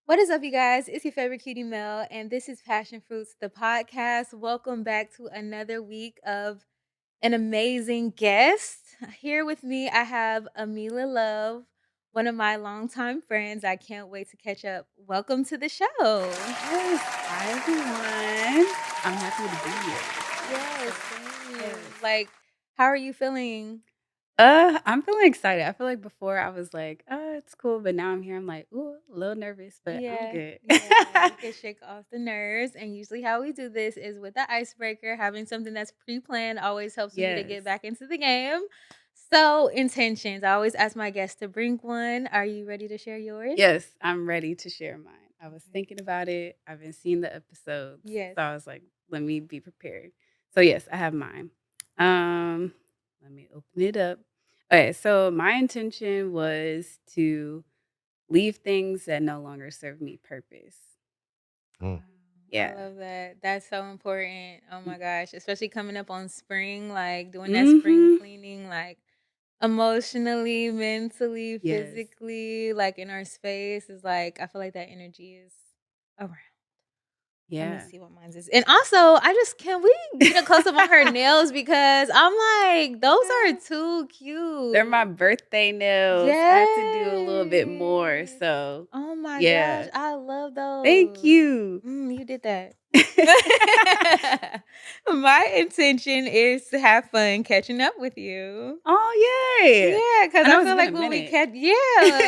What is up, you guys? It's your favorite cutie Mel, and this is Passion Fruits, the podcast. Welcome back to another week of an amazing guest. Here with me, I have Amila Love, one of my longtime friends. I can't wait to catch up. Welcome to the show. Yes. Hi, everyone. I'm happy to be here. Yes, So, same. yes. How are you feeling? I'm feeling excited. I feel like before I was like, it's cool, but now I'm here. I'm like, ooh, a little nervous, but I'm Yeah, good. yeah, you can shake off the nerves. And usually, how we do this is with the icebreaker. Having something that's pre planned always helps me to Yes. get back into the game. So, intentions. I always ask my guests to bring one. Are you ready to share yours? Yes, I'm ready to share mine. I was Okay. thinking about it. I've been seeing the episodes. Yes. So I was like, let me be prepared. So yes, I have mine. Um, Let me open it up. Okay, so my intention was to leave things that no longer serve me purpose. Wow, Mm. I Yeah. love that. That's so important. Oh my gosh, especially coming up on spring, like doing that spring Mhm. cleaning, like emotionally, mentally, Yes. physically, like in our space is like I feel like that energy is around. Let me Yeah. see what mine is. And also, I just can we get a close up on her nails because I'm like, those are too They're my cute. birthday nails. I had to do a little bit more, Yes. so Oh my gosh, yeah. I love Thank those. you. You did that. My intention is to have fun catching up with you. Oh, yay. Yeah, cause I I know it's feel been a like when we minute. catch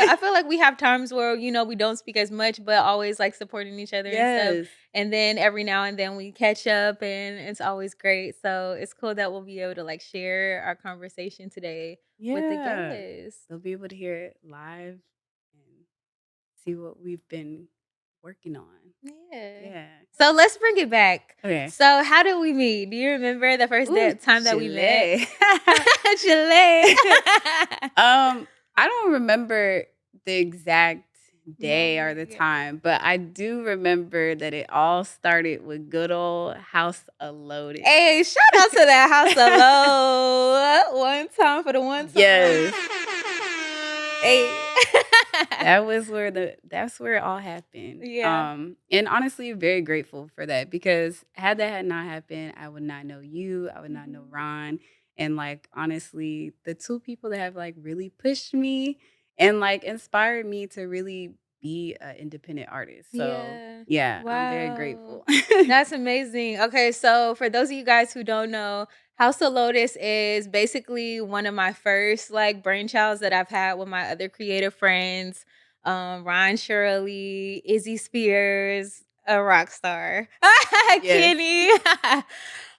I feel like we have times where, we don't speak as much, but always, like, supporting each other and stuff, Yes. and then every now and then we catch up, and it's always great, so it's cool that we'll be able to, like, share our conversation today with the Yeah. guests. They'll be able to hear it live and see what we've been working on. Yeah. Yeah. So let's bring it back. Okay. So how did we meet? Do you remember the first Ooh, time that we met? Chile. Chile. I don't remember the exact day or Moment, the yeah. time, but I do remember that it all started with good old House of Lotus. Hey, shout out to that house alone. One time for the one time. Yes. Hey. That's where it all happened. Yeah. And honestly, very grateful for that because had that had not happened, I would not know you, I would not know Mhm. Ron. And like honestly, the two people that have like really pushed me and like inspired me to really be an independent artist. So Yeah. yeah, I'm very Wow. grateful. That's amazing. Okay, so for those of you guys who don't know, House of Lotus is basically one of my first like brainchilds that I've had with my other creative friends. Ron Shirley, Izzy Spears, a rock star. Yes. Kenny.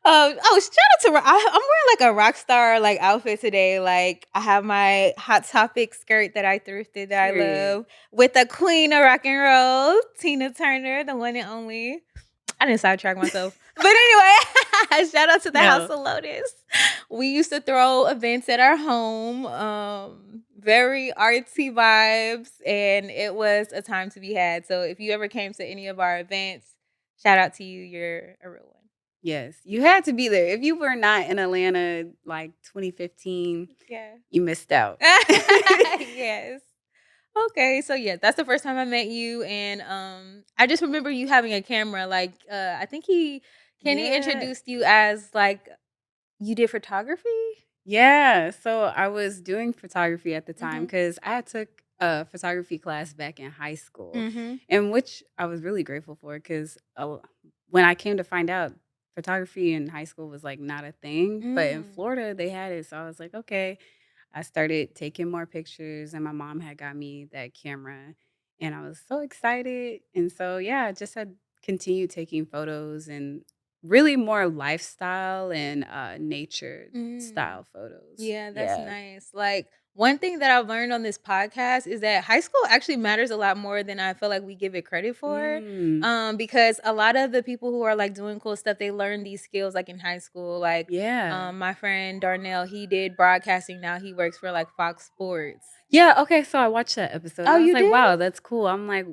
Shout out to I'm wearing like a rock star like outfit today. Like I have my Hot Topic skirt that I thrifted that I Period. love with the queen of rock and roll, Tina Turner, the one and only. I didn't sidetrack myself. But anyway, shout out to the House No. of Lotus. We used to throw events at our home, very artsy vibes, and it was a time to be had. So if you ever came to any of our events, shout out to you. You're a real one. Yes. You had to be there. If you were not in Atlanta like 2015, Yeah. you missed out. Yes. Okay, so yeah, that's the first time I met you, and I just remember you having a camera. Like, I think Kenny Yeah. introduced you as like you did photography. Yeah. So I was doing photography at the time Mhm. because I took a photography class back in high school, Mhm. and which I was really grateful for because when I came to find out, photography in high school was like not a thing, but in Mm. Florida they had it. So I was like, okay. I started taking more pictures, and my mom had got me that camera, and I was so excited. And so, yeah, I just had continued taking photos and really more lifestyle and nature Mm. style photos. Yeah, that's Yeah. nice. Like one thing that I've learned on this podcast is that high school actually matters a lot more than I feel like we give it credit for. Mm, Because a lot of the people who are like doing cool stuff, they learn these skills like in high school. Like yeah. my friend Darnell, he did broadcasting. Now he works for like Fox Sports. Yeah, okay, so I watched that episode, and Oh, I was you like, did? "Wow, that's cool." I'm like,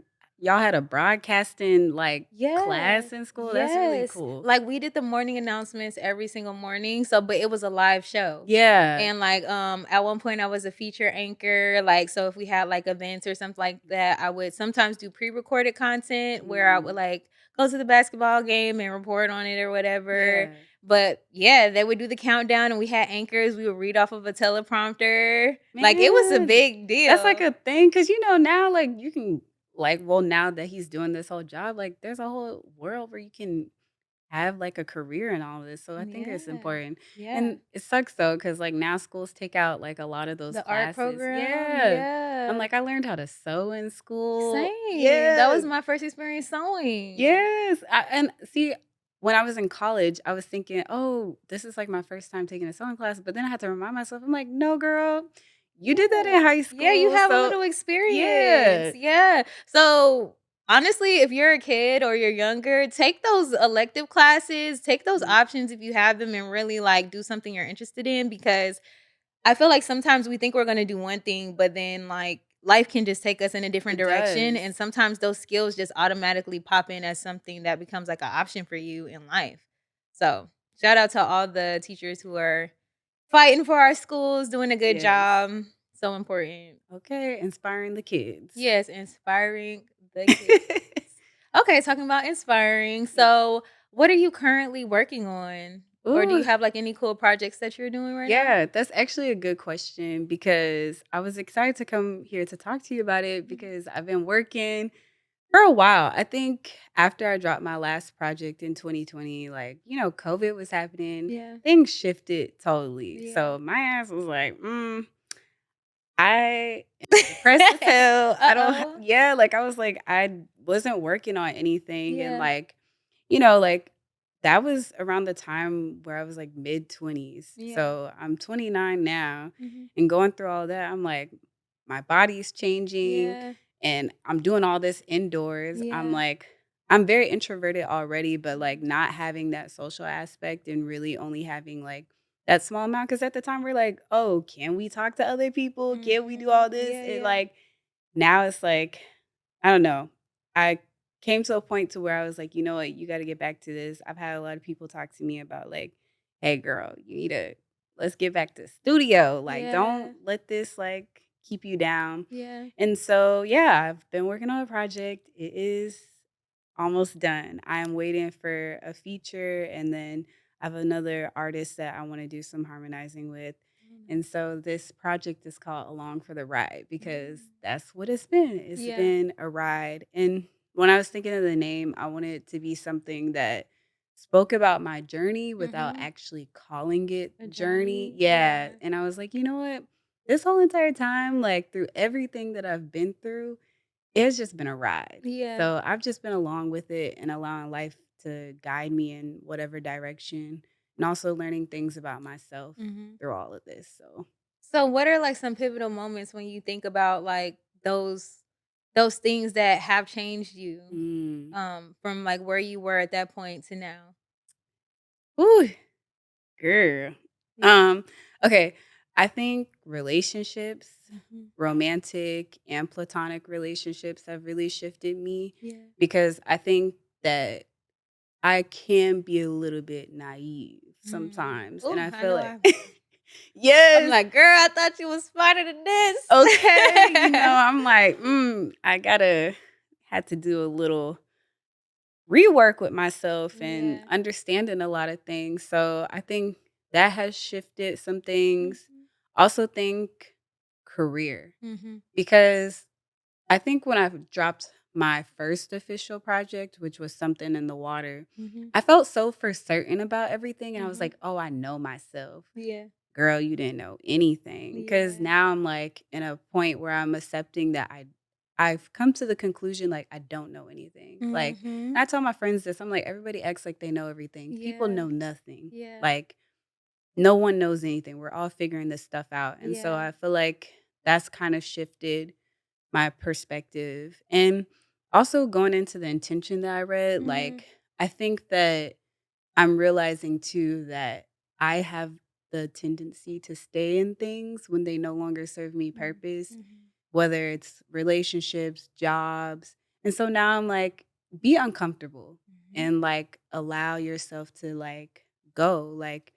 y'all had a broadcasting, like, Yeah. class in school? That's really Yes. cool. Like, we did the morning announcements every single morning, so but it was a live show. Yeah. And, like, at one point, I was a feature anchor, like, so if we had, like, events or something like that, I would sometimes do pre-recorded content where I would, Mm. like, go to the basketball game and report on it or whatever. Yeah. But, yeah, they would do the countdown, and we had anchors, we would read off of a teleprompter. Like, it was a Man, big that's like deal. a thing because now, like, you can like, well, now that he's doing this whole job, like, there's a whole world where you can have, like, a career in all of this, so I think it's Yeah. important, Yeah. and it sucks though because like, now schools take out, like, a lot of those The art classes. program, Yeah. I'm yeah. like, I learned how to sew in school. Same. That Yes. was my first experience sewing. Yes, and see, when I was in college, I was thinking, "Oh, this is, like, my first time taking a sewing class," but then I had to remind myself, I'm like, "No, girl, you did that in Yeah. high Yeah, you school, have a so" little experience. yeah. Yeah. So, honestly, if you're a kid or you're younger, take those elective classes, take those Mhm. options if you have them and really, like, do something you're interested in because I feel like sometimes we think we're gonna do one thing, but then, like, life can just take us in a different It direction, does. and sometimes those skills just automatically pop in as something that becomes, like, an option for you in life. So, shout out to all the teachers who are fighting for our schools, doing a good Yes. job. So important. Okay, inspiring the kids. Yes, inspiring the kids. Okay, talking about inspiring. Yes. So, what are you currently working on? Or do you Ooh, have, like, any cool projects that you're doing right now? yeah, that's actually a good question because I was excited to come here to talk to you about it Mhm. because I've been working for a while. I think after I dropped my last project in 2020, like, COVID was happening, Yeah. things shifted totally. Yeah. So my ass was like, I am depressed as hell. I don't, Uh-oh. yeah, like I was like, I wasn't working on anything. And Yeah. like, like that was around the time where I was like mid 20s. Yeah. So I'm 29 now Mhm. and going through all that, I'm like, my body's changing Yeah. and I'm doing all this indoors. I'm Yeah. like, I'm very introverted already, but like Mhm. not having that social aspect and really only having like that small amount, because at the time we're like, "Oh, can we talk to other people? Can we do Mhm. all this?" Yeah, And, yeah. like, now it's like, I don't know. I came to a point to where I was like, "You know what? You gotta get back to this." I've had a lot of people talk to me about, like, "Hey, girl, you need to let's get back to studio. Like, don't Yeah. let this, like, keep you down." Yeah. And so, yeah, I've been working on a project. It is almost done. I'm waiting for a feature, and then I have another artist that I wanna do some harmonizing with. Oh, And nice. so this project is called Along for the Ride because Mm. that's what it's been. It's Yeah. been a ride. And when I was thinking of the name, I wanted it to be something that spoke about my journey without Mhm. actually calling it A journey. journey. Yeah. Yeah. And I was like, you know what? This whole entire time, like through everything that I've been through, it's just been a ride. Yeah. So I've just been along with it and allowing life to guide me in whatever direction and also learning things about myself Mhm. through all of this. So, So what are, like, some pivotal moments when you think about, like, those things that have changed you, mm, from, like, where you were at that point to now? ooh, girl. Yeah. Um, okay. I think relationships, Mhm. romantic and platonic relationships have really shifted me Yeah. because I think that I can be a little bit naive Mm. sometimes. And Ooh, I I feel know like, I've been. I'm yes, like, "Girl, I thought you was smarter than this." okay. I'm like, I gotta, had to do a little rework with myself and Yeah. understanding a lot of things. So I think that has shifted some things. Mhm. Also think career Mhm. because I think when I dropped my first official project, which was something in the water, Mhm. I felt so for certain about everything. And I was Mhm. like, oh, I know myself. Yeah. Girl, you didn't know anything. Because Yeah. now I'm like in a point where I'm accepting that I've come to the conclusion like I don't know anything. Like, Mhm. and I tell my friends this, I'm like, everybody acts like they know everything. People Yeah. know nothing. Yeah. Like, no one knows anything. We're all figuring this stuff out. And so Yeah. I feel like that's kind of shifted my perspective. And also going into the intention that I read, Mhm. like, I think that I'm realizing too that I have the tendency to stay in things when they no longer serve me Mm. purpose, Mhm. whether it's relationships, jobs. And so now I'm like, be uncomfortable Mhm. and like allow yourself to like go. Like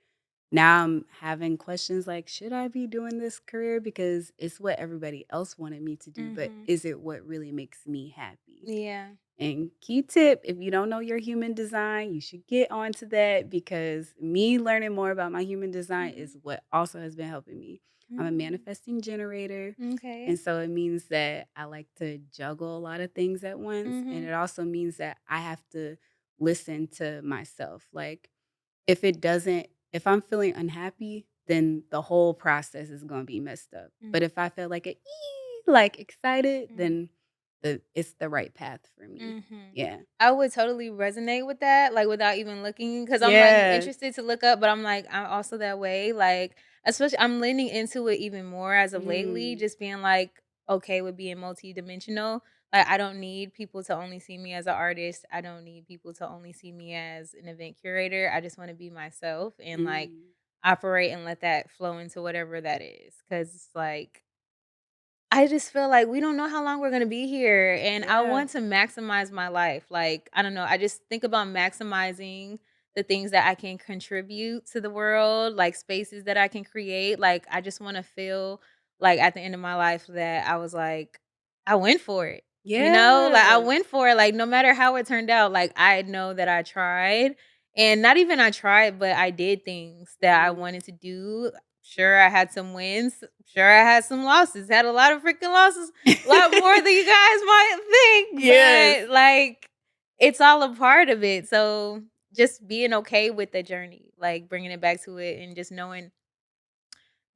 now I'm having questions like, should I be doing this career? Because it's what everybody else wanted me to do, but Mhm. is it what really makes me happy? Yeah. And key tip, if you don't know your human design, you should get onto that because me learning more about my human design is Mhm. what also has been helping me. I'm a Mm. manifesting generator. Okay. And so it means that I like to juggle a lot of things at once. And Mhm. it also means that I have to listen to myself. Like if it doesn't, if I'm feeling unhappy, then the whole process is going to be messed up. But Mhm. if I feel like like excited, Mhm. then it's the right path for me. Mhm. Yeah. I would totally resonate with that, like, without even looking, because 'cause I'm, like, Yeah. interested to look up, but I'm, like, I'm also that way, like, especially I'm leaning into it even more as of lately, Mm. just being, like, okay with being multidimensional. Like, I don't need people to only see me as an artist. I don't need people to only see me as an event curator. I just wanna be myself and, like, Mm. operate and let that flow into whatever that is, because it's like I just feel like we don't know how long we're gonna be here, and I Yeah. want to maximize my life. Like, I don't know, I just think about maximizing the things that I can contribute to the world, like spaces that I can create. Like, I just wanna feel like at the end of my life that I was like, I went for it. You know? Like, I Yeah. went for it. Like, no matter how it turned out, like, I know that I tried. And not even I tried, but I did things that I Mm. wanted to do. Sure, I had some wins. Sure, I had some losses. Had a lot of freaking losses, a lot more than you guys might think, Yes. but, like, it's all a part of it, so just being okay with the journey, like, bringing it back to it and just knowing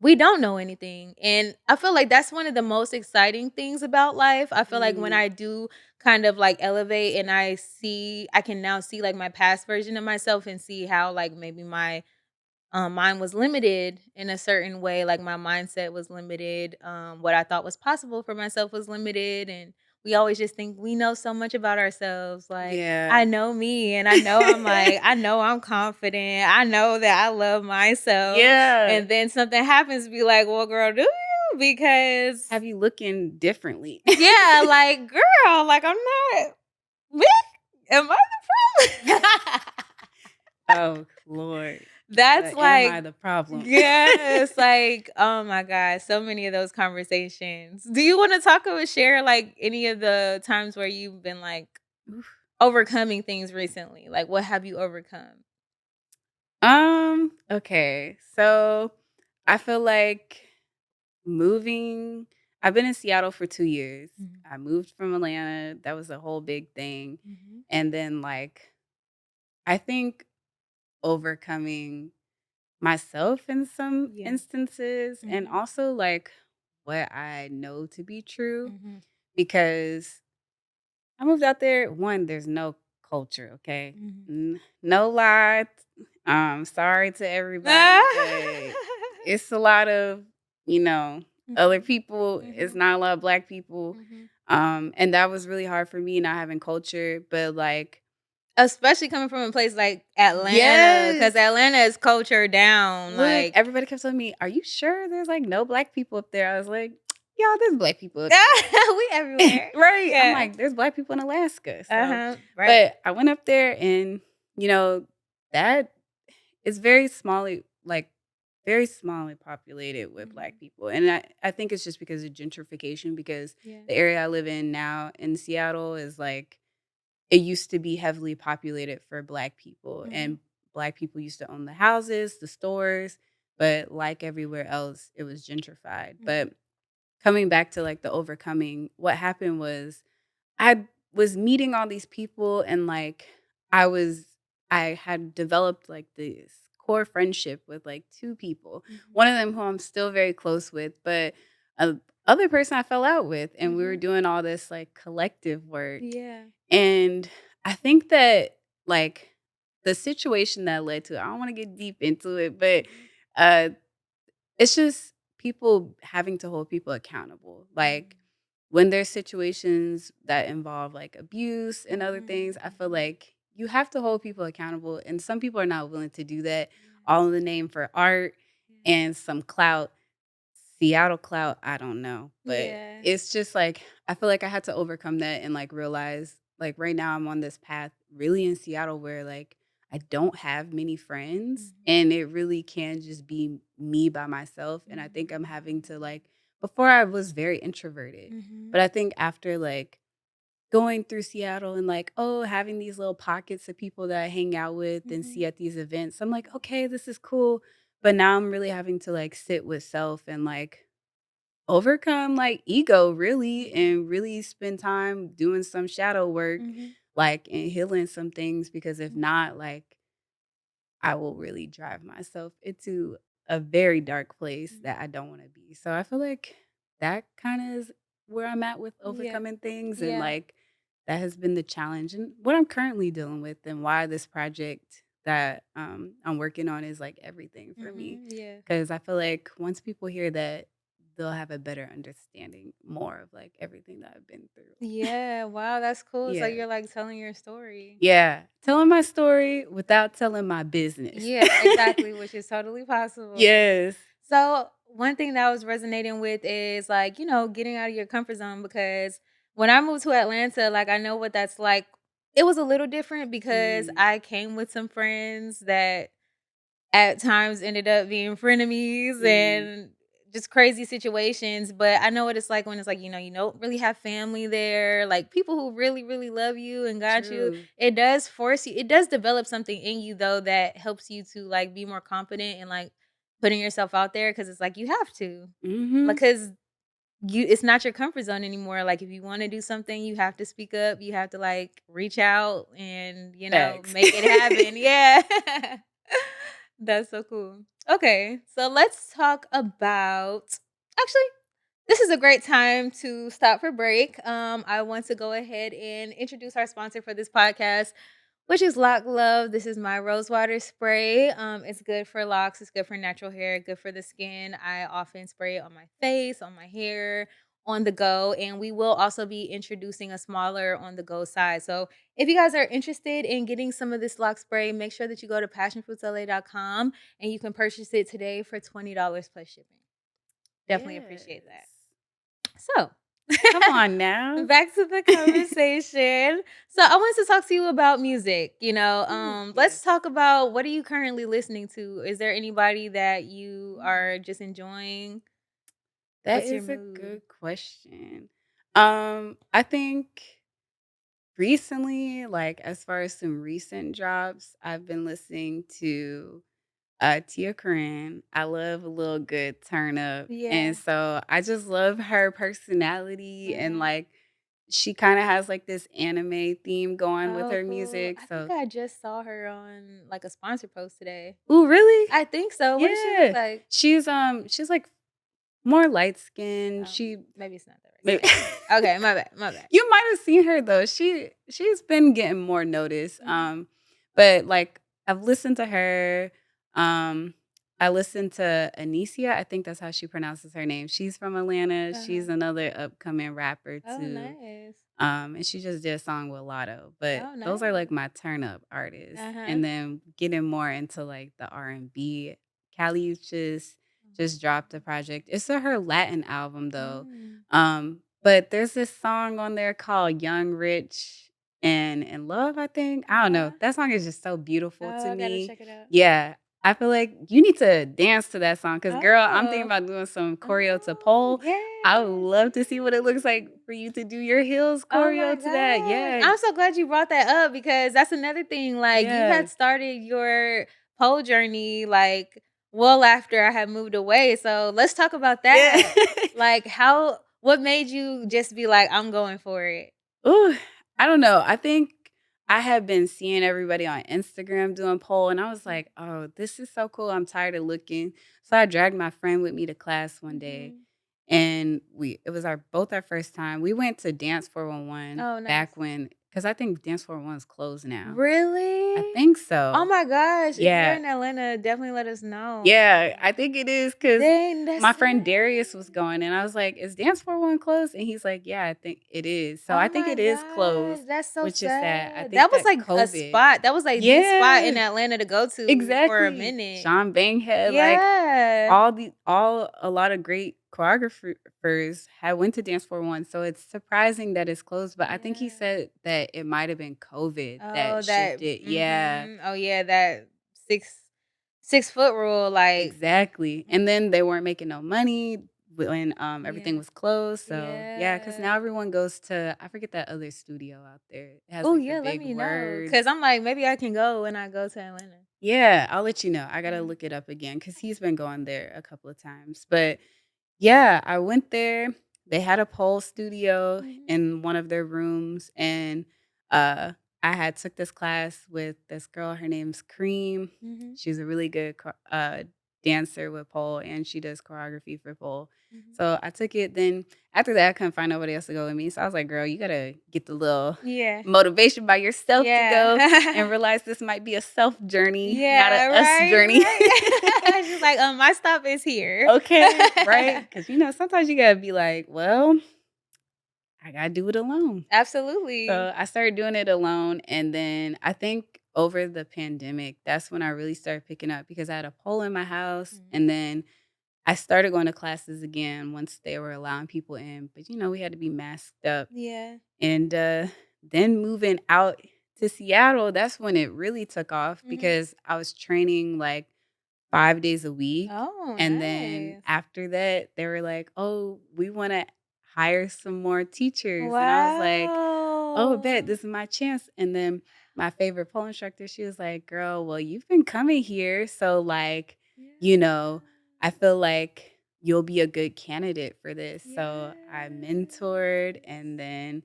we don't know anything, and I feel like that's one of the most exciting things about life. I feel like when Mm. I do kind of, like, elevate and I can now see, like, my past version of myself and see how, like, maybe my mine was limited in a certain way, like, my mindset was limited, what I thought was possible for myself was limited, and we always just think we know so much about ourselves, like, Yeah. I know me, and I know I'm like, I know I'm confident, I know that I love myself, Yeah. and then something happens, be like, "Well, girl, do you?" Because Have you looking differently? yeah, like, girl, like, I'm not me? Am I the problem? Oh, Lord. That's Am I like the problem? yes, like, oh my god, so many of those conversations. Do you wanna talk or share, like, any of the times where you've been, like, Oof. overcoming things recently? Like, what have you overcome? Okay. So I feel like moving I've been in Seattle for 2 years. Mhm, I moved from Atlanta. That was a whole big thing. mhm. And then like I think overcoming myself in some Yeah. instances and Mhm, also like what I know to be true mhm, because I moved out there. One, there's no culture, okay? mhm. No lie. Sorry to everybody, but it's a lot of, you know, other Mhm, people. It's mhm, not a lot of black people. mhm. And that was really hard for me not having culture. But like, Especially coming from a place like Atlanta, yes. because Atlanta is culture down, Look, like everybody kept telling me, "Are you sure there's like no black people up there?" I was like, "Y'all, there's black people up there." we everywhere. Right. I'm Yeah. like, there's black people in Alaska. So, Uh-huh, right. but I went up there and, you know, that is very smally, like very smallly populated with black Mhm. people. And I think it's just because of gentrification, because Yeah. the area I live in now in Seattle is like, it used to be heavily populated for black people Mhm, and black people used to own the houses, the stores, but like everywhere else, it was gentrified. mhm, But coming back to like the overcoming, what happened was I was meeting all these people and like I was I had developed like this core friendship with like two people. mhm, One of them who I'm still very close with, but a other person I fell out with and we were mhm. doing all this like collective work. Yeah. And I think that like the situation that led to it, I don't want to get deep into it, but Mhm, uh it's just people having to hold people accountable. Like mhm, when there's situations that involve like abuse and other mhm, things, I feel mhm. like you have to hold people accountable. And some people are not willing to do that, Yeah, all in the name for art yeah. and some clout. Seattle clout, I don't know, but Yeah. it's just, like, I feel like I had to overcome that and, like, realize, like, right now I'm on this path really in Seattle where, like, I don't have many friends, Mhm. and it really can just be me by myself, and I think I'm having to, Mm. like before I was very introverted, Mhm. but I think after, like, going through Seattle and, like, oh, having these little pockets of people that I hang out with and see Mhm. at these events, I'm like, "Okay, this is cool." But now I'm really having to, like, sit with self and, like, overcome, like, ego really Mhm. and really spend time doing some shadow work, Mhm. like, and healing some things because if Mhm. not, like, I will really drive myself into a very dark place Mhm. that I don't wanna be. So I feel like that kinda is where I'm at with Yeah. overcoming things and, Yeah. like, that has been the challenge and what I'm currently dealing with and why this project that, I'm working on is, like, everything for me. Mhm. Yeah. Because I feel like once people hear that, they'll have a better understanding more of, like, everything that I've been through. Yeah. Wow, that's cool. So Yeah. you're like telling your story. Yeah. Telling my story without telling my business. Yeah, exactly, which is totally possible. Yes. So, one thing that I was resonating with is like, getting out of your comfort zone because when I moved to Atlanta, like I know what that's like. It was a little different because Mhm. I came with some friends that at times ended up being frenemies Mhm. and just crazy situations. But I know what it's like when it's like, you don't really have family there, like people who really, really love you and got you. True. It does force you, it does develop something in you though that helps you to like be more confident and like putting yourself out there because it's like you have to. Mhm. Because it's not your comfort zone anymore. Like if you want to do something, you have to speak up. You have to like reach out and, Facts. make it happen. Yeah. That's so cool. Okay. So let's talk about actually this is a great time to stop for break. I want to go ahead and introduce our sponsor for this podcast, which is Lock Love. This is my rosewater spray. It's good for locks. It's good for natural hair. Good for the skin. I often spray it on my face, on my hair, on the go. And we will also be introducing a smaller on the go size. So if you guys are interested in getting some of this lock spray, make sure that you go to passionfruitsla.com and you can purchase it today for $20 plus shipping. Definitely appreciate that. Yes. So, Come on now. back to the conversation. So, I wanted to talk to you about music. Ooh, Let's yes. talk about what are you currently listening to? Is there anybody that you Mm. are just enjoying? That What's your is a mood? good question. I think recently, like, as far as some recent drops, I've been listening to Tia Corinne. I love a little good turn up, and Yeah. so I just love her personality and, Mhm. like, she kinda has, like, this anime theme going with Oh, her cool. music, I think so I just saw her on like a sponsor post today. Ooh, really? I think so. What does she look Yeah. like? She's, like, more light skinned. She Maybe it's not the right maybe sponsor. Okay, my bad. My bad. You might have seen her though. She's been getting more notice. Mhm. But like I've listened to her. Um, I listened to Anicia. I think that's how she pronounces her name. She's from Atlanta. Uh-huh. She's another upcoming rapper Oh, too. nice. And she just did a song with Lotto. But Oh, those are like nice. my turn up artists. Uh-huh. And then getting more into like the R&B. Cali just dropped a project. It's her Latin album though. Mm. But there's this song on there called Young, Rich, and In Love, I think. I don't know. Uh-huh. That song is just so beautiful Oh, to I gotta me. check it out. Yeah. I feel like you need to dance to that song because, girl, I'm thinking Oh. about doing some choreo to Oh, pole. I would yes, love to see what it looks like yes. for you to do your heels Oh my choreo to that. gosh. Yeah. I'm so glad you brought that up because that's another thing, like, you Yeah. had started your pole journey, like, well after I had moved away, so let's talk about Yeah. that. Like, what made you just be like, "I'm going for it?" Ooh, I don't know. I think I have been seeing everybody on Instagram doing pole, and I was Mm. like, "Oh, this is so cool. I'm tired of looking." So I dragged my friend with me to class one day, Mhm. and it was our first time. We went to Dance 411 Oh, nice. back when, because I think Dance 411 is closed now. I Really? think Oh so. my gosh, if you're Yeah. in Atlanta, definitely let us know. Yeah, I think it is because Dang, that's my sad. friend Darius was going, and I was like, "Is Dance 411 closed?" And he's like, "Yeah, I think it is." So Oh I think my it is gosh, closed, that's so which is sad. I sad. think That was that like a COVID spot. That was like the spot in Yeah, Atlanta to go to for a exactly. minute. Sean Banghead, like, Yeah. a lot of great, choreographers had went to Dance 411, so it's surprising that it's closed, but I think he Yeah. said that it might have been COVID Oh, that that shifted. Yeah, mhm. Oh, yeah, that 6 foot rule, like exactly, and mhm. then they weren't making no money when, everything Yeah. was closed, so yeah, because Yeah. now everyone goes to I forget that other studio out there. It has, Oh, like, the yeah, let big me know, cause 'cause words. I'm like, maybe I can go when I go to Atlanta. Yeah, I'll let you know. I gotta Yeah. look it up again because he's been going there a couple of times, but yeah, I went there. They had a pole studio Mhm. in one of their rooms, and, uh, I had took this class with this girl, her name's Cream. Mhm. She's a really good dancer with pole, and she does choreography for pole. Mhm. So I took it, then after that, I couldn't find nobody else to go with me, so I was like, "Girl, you gotta get the little Yeah. motivation by yourself to go and Yeah. realize this might be a self journey, not a Yeah, us right, journey." right. She's like, my stop is here." Okay, right? Because sometimes you gotta be like, "Well, I gotta do it alone." Absolutely. So, I started doing it alone, and then I think over the pandemic, that's when I really started picking up because I had a pole in my house, Mhm. and then I started going to classes again once they were allowing people in, but, we had to be masked up, Yeah. and, then moving out to Seattle, that's when it really took off Mhm. because I was training, like, 5 days a week, Oh, and then nice. after that, they were like, "Oh, we wanna hire some more teachers," and I was like, "Oh, bet Wow. this is my chance," and then my favorite pole instructor, she was like, "Girl, well, you've been coming here, so, like, you Yeah. know, I feel like you'll be a good candidate for this." So, I mentored, Yes. and then,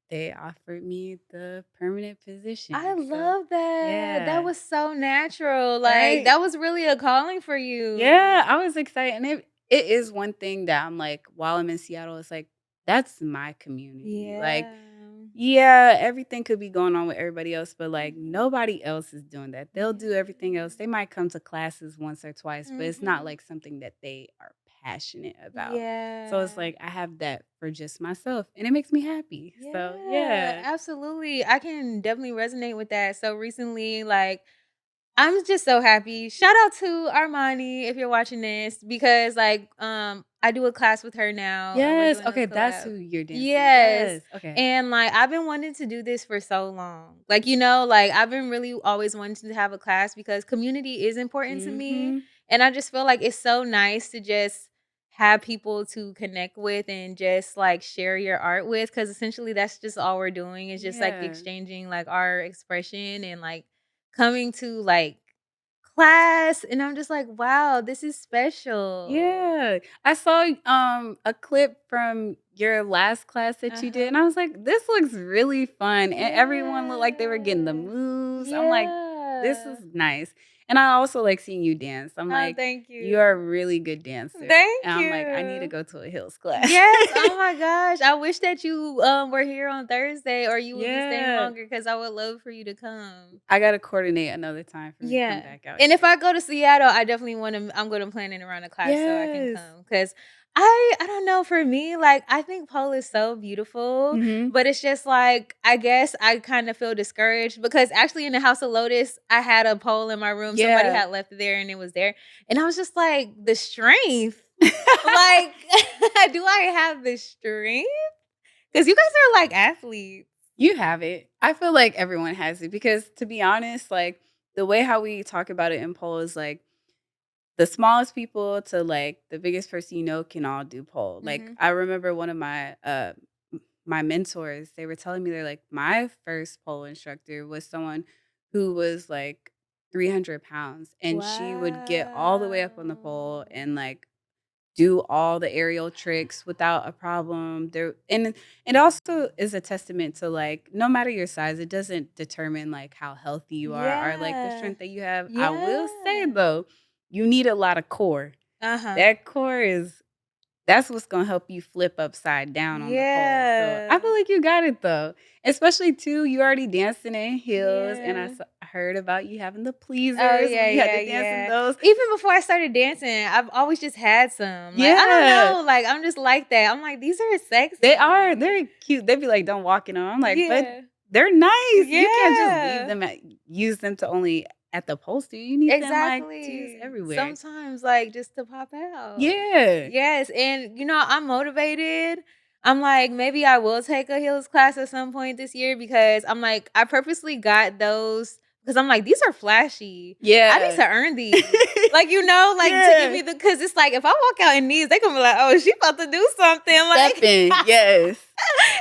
they offered me the permanent I position, so love that. That yeah. was so natural. Like, Right? that was really a calling for Yeah, you. I was excited, and it is one thing that I'm like, while I'm in Seattle, it's like, that's my community, like, Yeah. yeah, everything could be going on with everybody else, but, like, Mhm. nobody else is doing that. They'll do everything else. Yeah. They might come to classes once or twice, but it's not, Mhm. like, something that they are passionate about. So it's Yeah. like, I have that for just myself, and it makes me happy. So, Yeah, yeah. absolutely. I can definitely resonate with that. So recently, like, I'm just so happy. Shout out to Armani if you're watching this because like I do a class with her now and we're Yes, doing a okay, that's who collab. you're dancing with. Yes. Yes, okay. And like I've been wanting to do this for so long. Like like I've been really always wanting to have a class because community is important to me Mhm. and I just feel like it's so nice to just have people to connect with and just like share your art with cuz essentially that's just all we're doing is just like Yeah. exchanging like our expression and like coming to, like, class, and I'm just like, "Wow, this is special." Yeah. I saw, a clip from your last class that you did, Uh-huh. and I was like, "This looks really fun," and everyone looked like they were getting the Yeah. moves. I'm like, "This Yeah. is nice." And I also like seeing you dance. I'm Oh, like, thank "You are a you. really good dancer." And Thank I'm like, "I need to you. go to a heels class." Yes, oh my gosh, I wish that you, were here on Thursday or you would be staying Yeah. longer because I would love for you to come. I gotta coordinate another time for me to come Yeah, back out and if here. I go to Seattle, I definitely wanna I'm gonna plan it around a class so I can Yes. come. Cause I don't know, for me, like, I think pole is so beautiful, Mhm. but it's just, like, I guess I kinda feel discouraged because actually in the House of Lotus, I had a pole in my room, somebody Yeah. had left it there and it was there, and I was just like, "The strength." Like, do I have the strength? Cause you guys are, like, athletes. You have it. I feel like everyone has it because to be honest, like the way how we talk about it in pole is like the smallest people to like the biggest person can all do pole. Like Mhm. I remember one of my mentors, they were telling me they're like my first pole instructor was someone who was like 300 pounds and she would get all the way up on the pole Wow. and like do all the aerial tricks without a problem. There and it also is a testament to like no matter your size, it doesn't determine like how healthy you are or like the Yeah. strength that you have. I will say Yeah. though, you need a lot of core. Uh-huh. That core is that's what's gonna help you flip upside down on the pole. So I Yeah. feel like you got it though. Especially too, you already dancing in heels, and Yeah. heard about you having the Oh, pleasers when yeah, you had yeah, to dance in yeah. those. Even before I started dancing, I've always just had some. Like, I don't Yeah. know, like, I'm just like that. I'm like, "These are They are, sexy." they're cute. They'd be like, "Don't walk in 'em." I'm like, "But Yeah. they're nice. You can't just leave Yeah. them use them to only at the poster, you need them, like, to use Exactly. everywhere. Sometimes, like, just to pop out. Yeah. Yes, and, I'm motivated. I'm like, maybe I will take a heels class at some point this year because I'm like, I purposely got those because I'm like, "These are flashy. I need Yeah. to earn these." Like, like, to give Yeah. me because it's like, if I walk out in these, they gonna be like, "Oh, she about to do something," like Stepping, yes.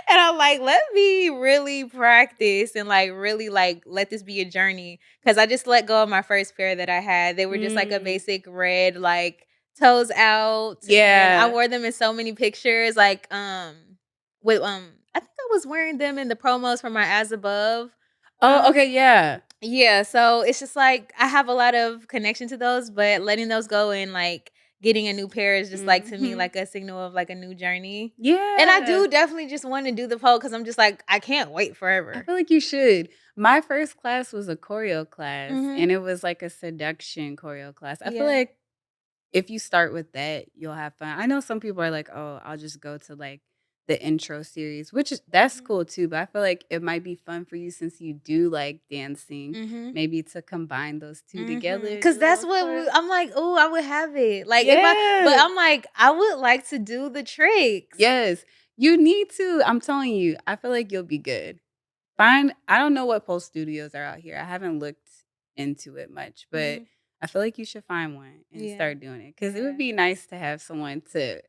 and I'm like, let me really practice and like really like let this be a journey. Cause I just let go of my first pair that I had. They were just like a Mm. basic red, like toes out. And I Yeah. wore them in so many pictures. Like with I think I was wearing them in the promos for my As Above. Oh, okay, Um yeah. yeah, so it's just like I have a lot of connection to those, but letting those go and like getting a new pair is just like to me Mhm. like a signal of like a new journey. And I Yeah. do definitely just want to do the pole because I'm just like I can't wait I forever. feel like you should. My first class was a choreo class, Mhm. and it was like a seduction choreo class. I feel Yeah. like if you start with that, you'll have fun. I know some people are like, "Oh, I'll just go to, like, the intro series," which is that's Mhm. cool too, but I feel like it might be fun for you since you do like dancing, Mhm. maybe to combine those 2 together, Cause do a that's little what choreo. I'm like. Oh, I would have it. Like if I, but Yeah. I'm like I would like to do the tricks. Yes. You need to. I'm telling you, I feel like you'll be good. Find I don't know what pole studios are out here. I haven't looked into it much, but Mhm. I feel like you should find one and Yeah. start doing it because it would Yeah. be nice to have someone to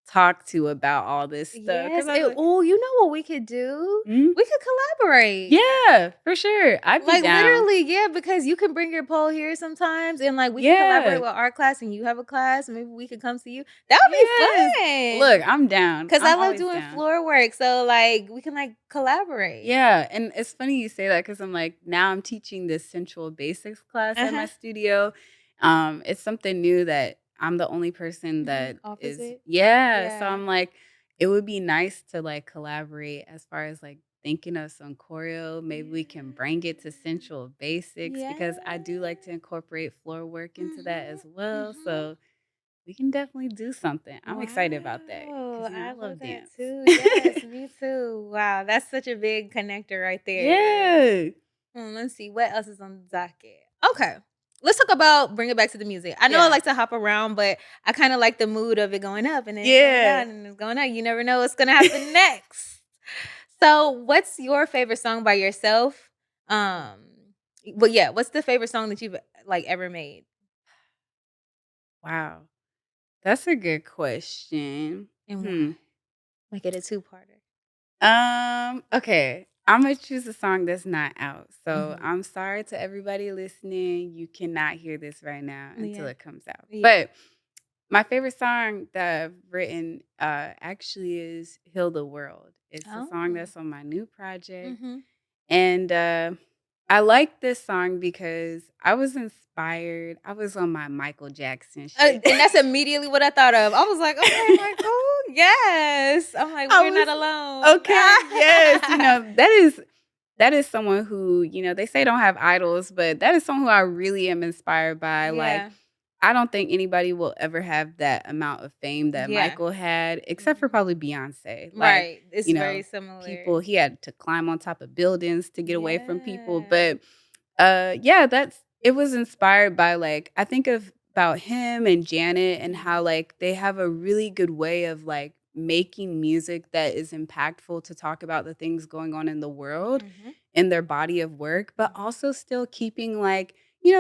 talk to about all this stuff. Yes. Because I was like, Oh, you know what we could do? "Mhm, We could collaborate. yeah, for sure. I'd be Like, down." literally, yeah, because you can bring your pole here sometimes, and, like, we can collaborate Yeah. with our class, and you have a class, and maybe we could come see you. That would be Yes. Look, fun, I'm down. cause I I'm love always doing down. floor work, so, like, we can, like, collaborate. Yeah, and it's funny you say that because 'cause I'm like, now I'm teaching this Central Basics class at my Uh-huh. studio. It's something new that I'm the only person Mhm. that is Opposite. yeah, so Yeah. I'm like, it would be nice to, like, collaborate as far as, like, thinking of some choreo. Maybe we can Yeah. bring it to Central Basics Yeah. because I do like to incorporate floor work into that Mhm. as well, Mhm. so we can definitely do something. I'm excited about that Wow, because I I love love that dance. too. Yes, me too. Wow, that's such a big connector right there. Yeah. Let's see what else is on the docket. Okay. Let's talk about bring it back to the music. I know I Yeah. like to hop around, but I kind of like the mood of it going up and then it's going Yeah. down and it's going up. You never know what's gonna happen next. So, what's your favorite song by yourself? Um, but yeah, what's the favorite song that you've like ever made Wow. That's a good question. and why? Hmm. Make it a two-parter. Okay. I'm gonna choose a song that's not out. So Mhm. I'm sorry to everybody listening. You cannot hear this right now until Yeah. it comes out. Yeah. But my favorite song that I've written actually is Heal the World. It's a song Oh. that's on my new project. Mhm. And I like this song because I was inspired. I was on my Michael Jackson shit. And that's immediately what I thought of. I was like, "Okay, Michael, yes." I'm like, I "We're was not alone." okay, yes, that is someone who, they say don't have idols, but that is someone who I really am inspired by. Like, Yeah, I don't think anybody will ever have that amount of fame that yeah. Michael had, except for Mhm. probably Beyonce. Like, Right, it's you very know, similar. people he had to climb on top of buildings to get away from people, Yeah. but yeah, it was inspired by, like, I think of about him and Janet and how, Mhm, like, they have a really good way of, like, making music that is impactful to talk about the things going on in the world mhm, in their body of work, but mhm, also still keeping, like,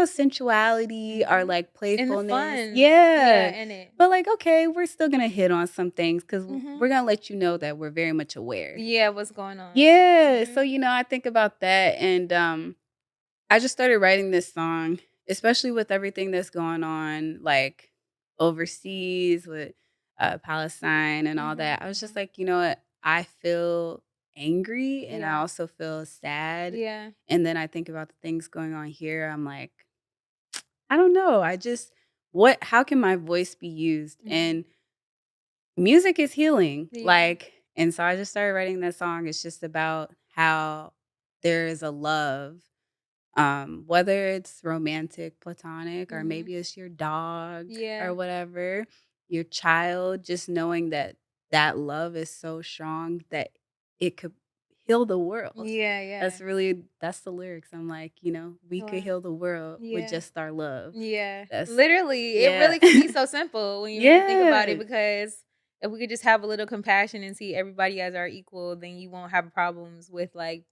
sensuality or, mhm. like, And the playfulness. fun, yeah, Yeah. in it. But, like, okay, we're still gonna hit on some things because 'cause Mhm. we're gonna let you know that we're very much aware. Yeah, what's going on. Yeah, so, Mhm, I think about that and, I just started writing this song, especially with everything that's going on, like, overseas with, Palestine and all mhm, that. I was just mhm. like, "You know what? I feel angry and I Yeah, also feel sad." yeah. And then I think about the things going on here. I'm like, "I don't know. I just what how can my voice be used?" Mhm. And music is healing, Yeah. like and so I just started writing that song. It's just about how there is a love whether it's romantic, platonic, or Mhm. maybe it's your dog Yeah. or whatever, your child, just knowing that that love is so strong that it could heal the world. Yeah, yeah. That's the lyrics. I'm like, we could Wow. heal the world with Yeah. just our love. Yeah. That's Literally, it yeah. really could be so simple when you really think about it Yeah. because if we could just have a little compassion and see everybody as our equal, then you won't have problems with like,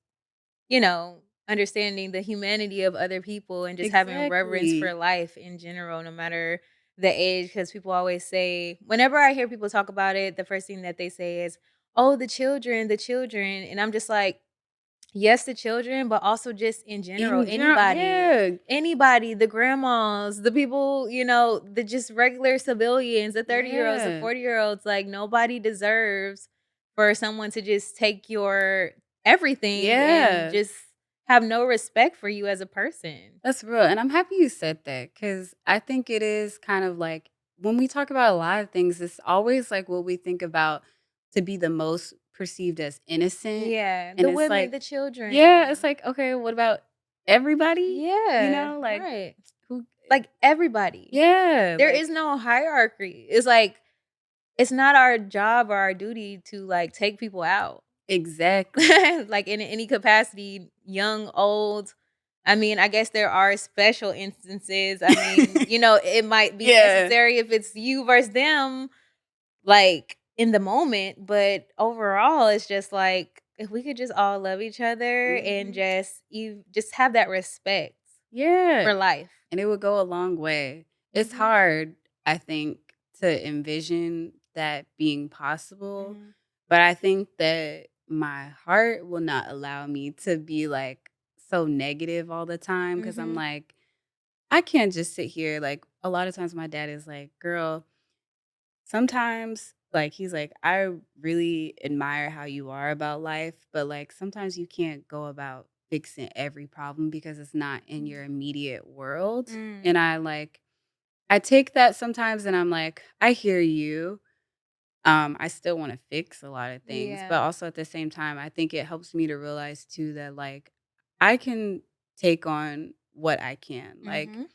understanding the humanity of other people and just having reverence for Exactly. life in general, no matter the age. Because people always say, whenever I hear people talk about it, the first thing that they say is, oh, the children, the children. And I'm just like, yes, the children, but also just in general, In general, yeah. anybody, the grandmas, the people, the just regular civilians, the 30-year-olds, the Yeah. 40-year-olds, like nobody deserves for someone to just take your everything and Yeah. just have no respect for you as a person. That's real, and I'm happy you said that because I think it is kind of like when we talk about a lot of things, it's always like what we think about to be the most perceived as innocent, Yeah, and the it's women, like the yeah, it's children. like, okay, what about everybody? Yeah, Like, right. who Like everybody. yeah, There like is no hierarchy. It's like it's not our job or our duty to, like, take people out, exactly. like, in any capacity, young, old. I mean, I guess there are special instances. I mean, it might be Yeah. necessary if it's you versus them, like, in the moment, but overall, it's just like, if we could just all love each other and Mhm. just have that respect Yeah. for life. And it would go a long way. It's Mhm, hard, I think, to envision that being possible, mhm, but I think that my heart will not allow me to be like so negative all the time because I'm mhm, like, I can't just sit here. Like, a lot of times my dad is like, girl, sometimes, like, he's like, I really admire how you are about life, but like sometimes you can't go about fixing every problem because it's not in mm, your immediate world. mm, And I take that sometimes and I'm like, I hear you. I still want to fix a lot of things, but yeah, also at the same time, I think it helps me to realize too that like I can take on what I can. Like mhm,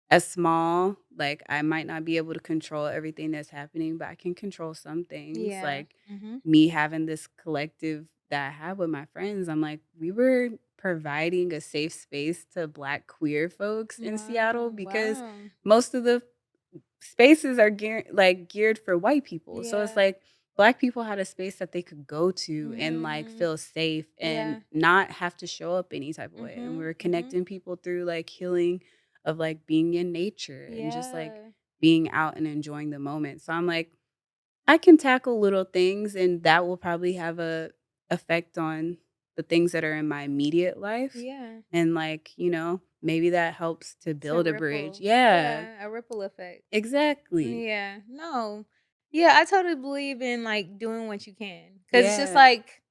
as small, like, I might not be able to control everything that's happening, but I can control some things, yeah, like, mhm. me having this collective that I have with my friends, I'm like, we were providing a safe space to Black queer folks in Seattle Wow, because wow. most of the spaces are geared for white people, so it's Yeah. like Black people had a space that they could go to and, like, Mhm. feel safe and Yeah. not have to show up any type of way, and we Mhm, were mhm. connecting people through, like, healing of, like, being in nature and just, like, Yeah. being out and enjoying the moment, so I'm like, I can tackle little things, and that will probably have a effect on the things that are in my immediate life, Yeah. and, like, maybe that helps to To build a bridge. ripple. Yeah, Yeah, a ripple effect. exactly. Yeah. No. Yeah, I totally believe in, like, doing what you can, cause it's just Yeah. like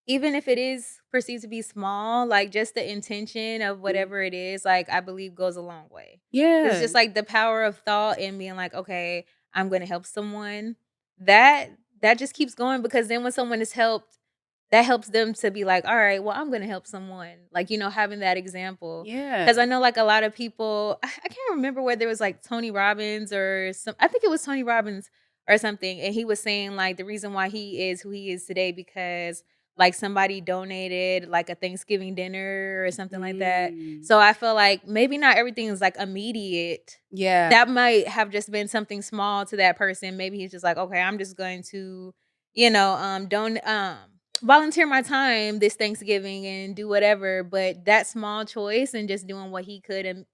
even if it is perceived to be small, like, just the intention of Mhm. whatever it is, like, I believe goes a long way. It's Yeah. just, like, the power of thought and being like, "Okay, I'm gonna help someone." That that just keeps going because then when someone is helped, that helps them to be like, "Alright, well, I'm gonna help someone." Like, having that example. Because I Yeah. know, like, a lot of people I can't remember whether it was, like, Tony Robbins or I think it was Tony Robbins or something, and he was saying, like, the reason why he is who he is today because like somebody donated like a Thanksgiving dinner or something like that. Mm. So I feel like maybe not everything is like immediate. Yeah. That might have just been something small to that person. Maybe he's just like, okay, I'm just going to, don't volunteer my time this Thanksgiving and do whatever. But that small choice and just doing what he could and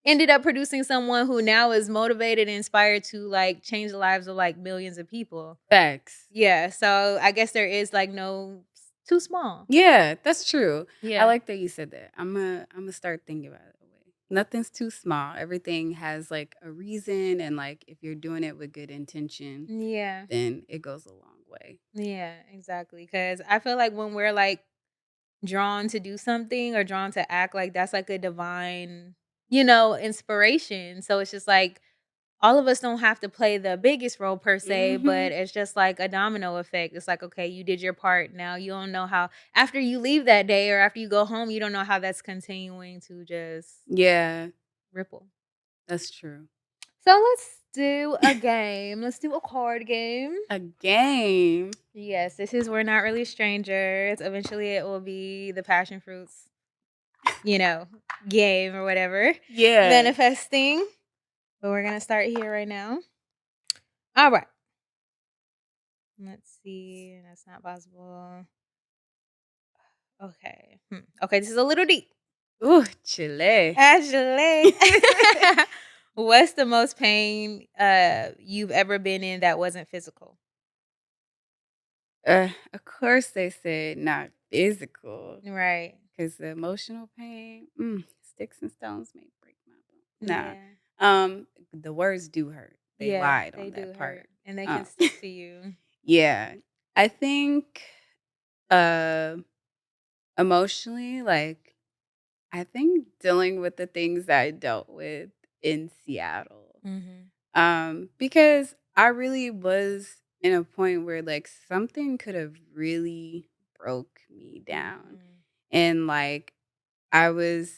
ended up producing someone who now is motivated and inspired to like change the lives of like millions of people. Facts. Yeah, so I guess there is, like, no too small. Yeah, that's true. I Yeah. like that you said that. Imma start thinking about it that way. Nothing's too small. Everything has, like, a reason, and, like, if you're doing it with good intention, Yeah. then it goes a long way. Yeah, exactly. Because I feel like when we're, like, drawn to do something or drawn to act, like, that's, like, a divine, inspiration, so it's just, like, all of us don't have to play the biggest role per se, Mhm. but it's just like a domino effect. It's like, okay, you did your part. Now you don't know how after you leave that day or after you go home, you don't know how that's continuing to just Yeah, ripple. that's true. So let's do a game. Let's do a card game. A game. Yes, this is We're Not Really Strangers. Eventually, it will be the passion fruits, you know, game or whatever. Yeah. Manifesting. But we're going to start here right now. All right. Let's see. That's not possible. Okay. Okay, this is a little deep. Ooh, Chile. Actually, what's the most pain you've ever been in that wasn't physical? Of course they said not physical, Right. because the emotional pain, sticks and stones may break my bone. Yeah. Nah, the words do hurt. They Yeah, lied they on do that part. hurt and they can Um, stick to you. yeah, I think, uh, emotionally, like, I think dealing with the things that I dealt with in Seattle. Mhm. Because I really was in a point where like something could have really broke me down. Mhm. And like I was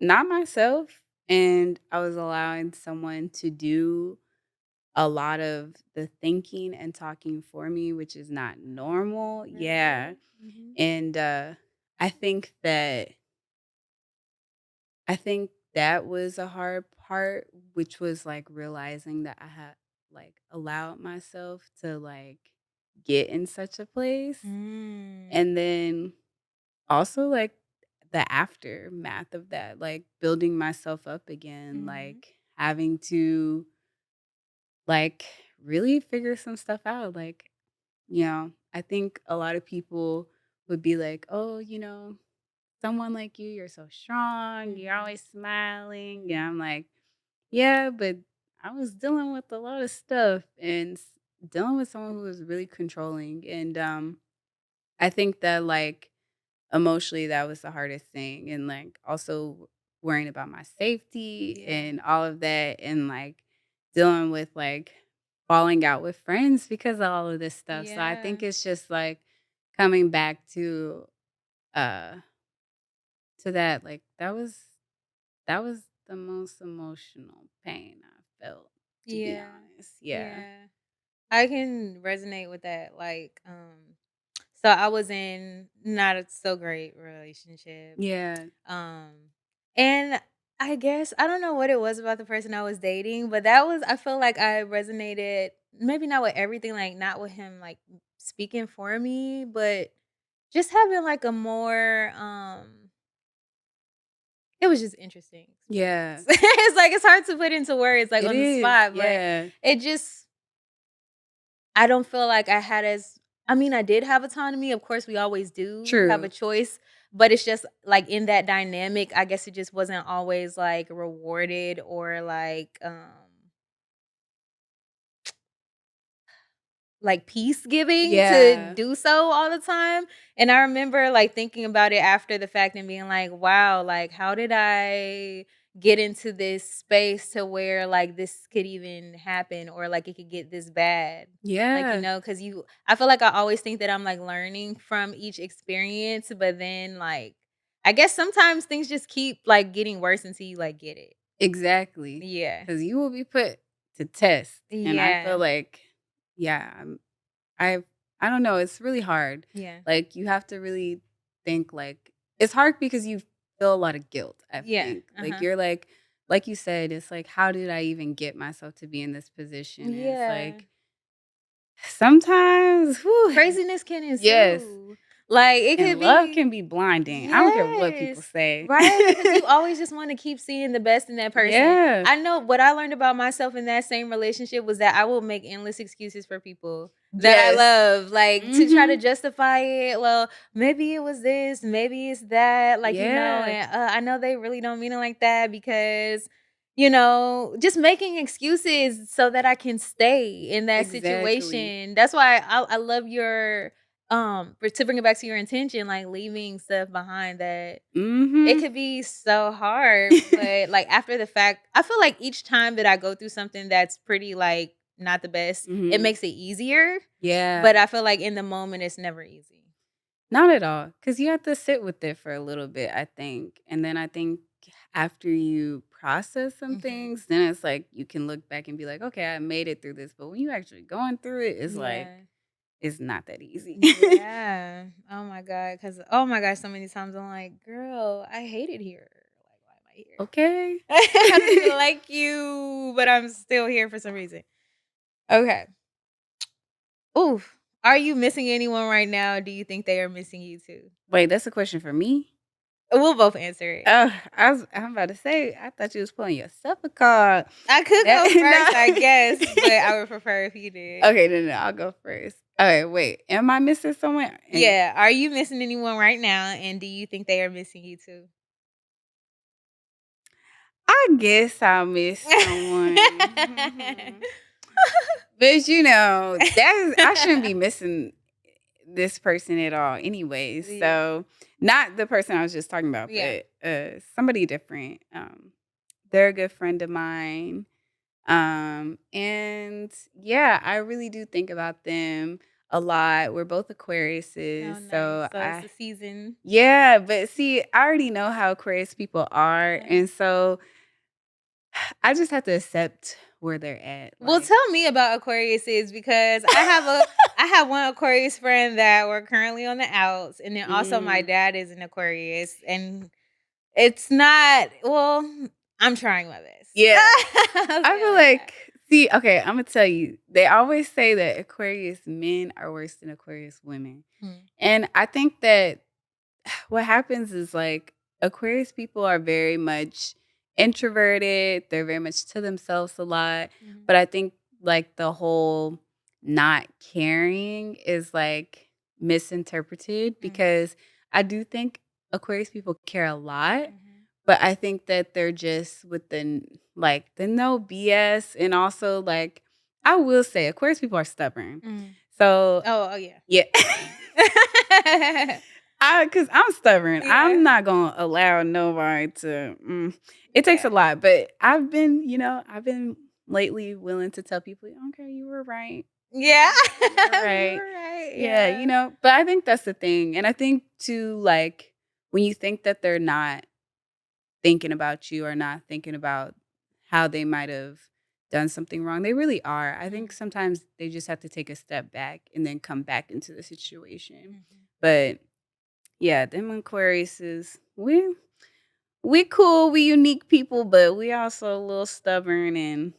not myself and I was allowing someone to do a lot of the thinking and talking for me, which is not normal. Yeah. Right. Mhm. And I think that I think that was a hard part, which was, like, realizing that I had, like, allowed myself to, like, get in such a place, Mm. and then also, like, the aftermath of that, like, building myself up again, Mhm. like, having to, like, really figure some stuff out, like, I think a lot of people would be like, "Oh, someone like you, you're so strong, you're Mhm. always smiling." Yeah, I'm like, yeah, but I was dealing with a lot of stuff and dealing with someone who was really controlling. And I think that like emotionally, that was the hardest thing. And like also worrying about my safety Yeah. and all of that. And like dealing with like falling out with friends because of all of this stuff. So I Yeah. think it's just like coming back uh to that, like that was the most emotional pain I felt, to be Yeah. honest. Yeah. Yeah. I can resonate with that. Like, so I was in not a so great relationship. Yeah. Um, and I guess I don't know what it was about the person I was dating, but that was I feel like I resonated maybe not with everything, like not with him like speaking for me, but just having like a more it was just interesting experience. Yeah. It's like it's hard to put into words like It on the is. spot, but Yeah. it just I don't feel like I had as I mean, I did have autonomy, of course, we always do have a True. choice, but it's just, like, in that dynamic, I guess it just wasn't always, like, rewarded or, like, peace giving to Yeah. do so all the time, and I remember, like, thinking about it after the fact and being like, "Wow, like, how did I get into this space to where, like, this could even happen or, like, it could get this bad?" Like, Yeah. because I feel like I always think that I'm, like, learning from each experience, but then, like, I guess sometimes things just keep, like, getting worse until you, like, get it. Exactly. Yeah. Because you will be put to test. And I feel Yeah. like, yeah, I I don't know, it's really hard. Yeah. Like, you have to really think, like it's hard because you feel a lot of guilt, I Yeah. think. Like, Uh-huh. you're like you said, it's like, "How did I even get myself to be in this position?" And it's Yeah. like, sometimes, whew, Craziness can yes, ensue. Like, it and could love be can be blinding. I don't care what people yes. say. Right, because you always just wanna keep seeing the best in that person. Yeah. I know what I learned about myself in that same relationship was that I will make endless excuses for people that I Yes. love, like, to try to Mhm. justify it. Well, maybe it was this, maybe it's that, like, Yeah. and, I know they really don't mean it like that because, just making excuses so that I can stay in that Exactly. situation. That's why I love your for to bring it back to your intention, like leaving stuff behind that it Mhm. could be so hard, but like after the fact, I feel like each time that I go through something that's pretty like not the best, it Mhm. makes it easier. But Yeah. I feel like in the moment it's never easy. Not at all, because you have to sit with it for a little bit, I think, and then I think after you process some Mhm. things, then it's like you can look back and be like, "Okay, I made it through this." But when you actually going through it, it's like Yeah. it's not that easy. Yeah. Oh my god. Cause oh my gosh, so many times I'm like, "Girl, I hate it here. Like, why am I here? Okay. I don't even like you, but I'm still here for some reason." Okay. Oof. Are you missing anyone right now? Do you think they are missing you too? Wait, that's a question for me? We'll both answer it. Oh, I'm about to say, I thought you was pulling yourself a card. I could That go first, I guess, but no. I would prefer if you did. Okay, no, I'll go first. Okay, wait. Am I missing someone? And Yeah. Are you missing anyone right now? And do you think they are missing you too? I guess I'll miss someone. But that is I shouldn't be missing this person at all anyways. Yeah. So not the person I was just talking about, Yeah. but somebody different. They're a good friend of mine. And yeah, I really do think about them a lot. We're both Oh, Aquariuses, nice. so So it's the season. yeah, but see, I already know how Aquarius people are, Yeah. and so I just have to accept where they're at. Well, Like, tell me about Aquariuses because I have one Aquarius friend that we're currently on the outs, and then also my mm, dad is an Aquarius, and it's not well, I'm trying my best. yeah, I'll I say it feel like that. like, see, okay, I'm gonna tell you, they always say that Aquarius men are worse than Aquarius women, Mm, and I think that what happens is like Aquarius people are very much introverted. They're very much to themselves a lot. mhm, But I think like the whole not caring is like misinterpreted mm, because I do think Aquarius people care a lot. mhm, But I think that they're just with like the no BS and also like I will say Aquarius people are stubborn. mm. So Oh, yeah. yeah. Cause I'm stubborn. I'm Yeah. not gonna allow nobody to. It takes a Yeah. lot, but I've been lately willing to tell people, okay, you were right. Yeah. You're You right. were right, Yeah, yeah. but I think that's the thing, and I think too, like when you think that they're not thinking about you or not thinking about how they might have done something wrong, they really are. I think Mm, sometimes they just have to take a step back and then come back into the situation, mhm, but yeah, them Aquarius is we cool, we unique people, but we also a little stubborn and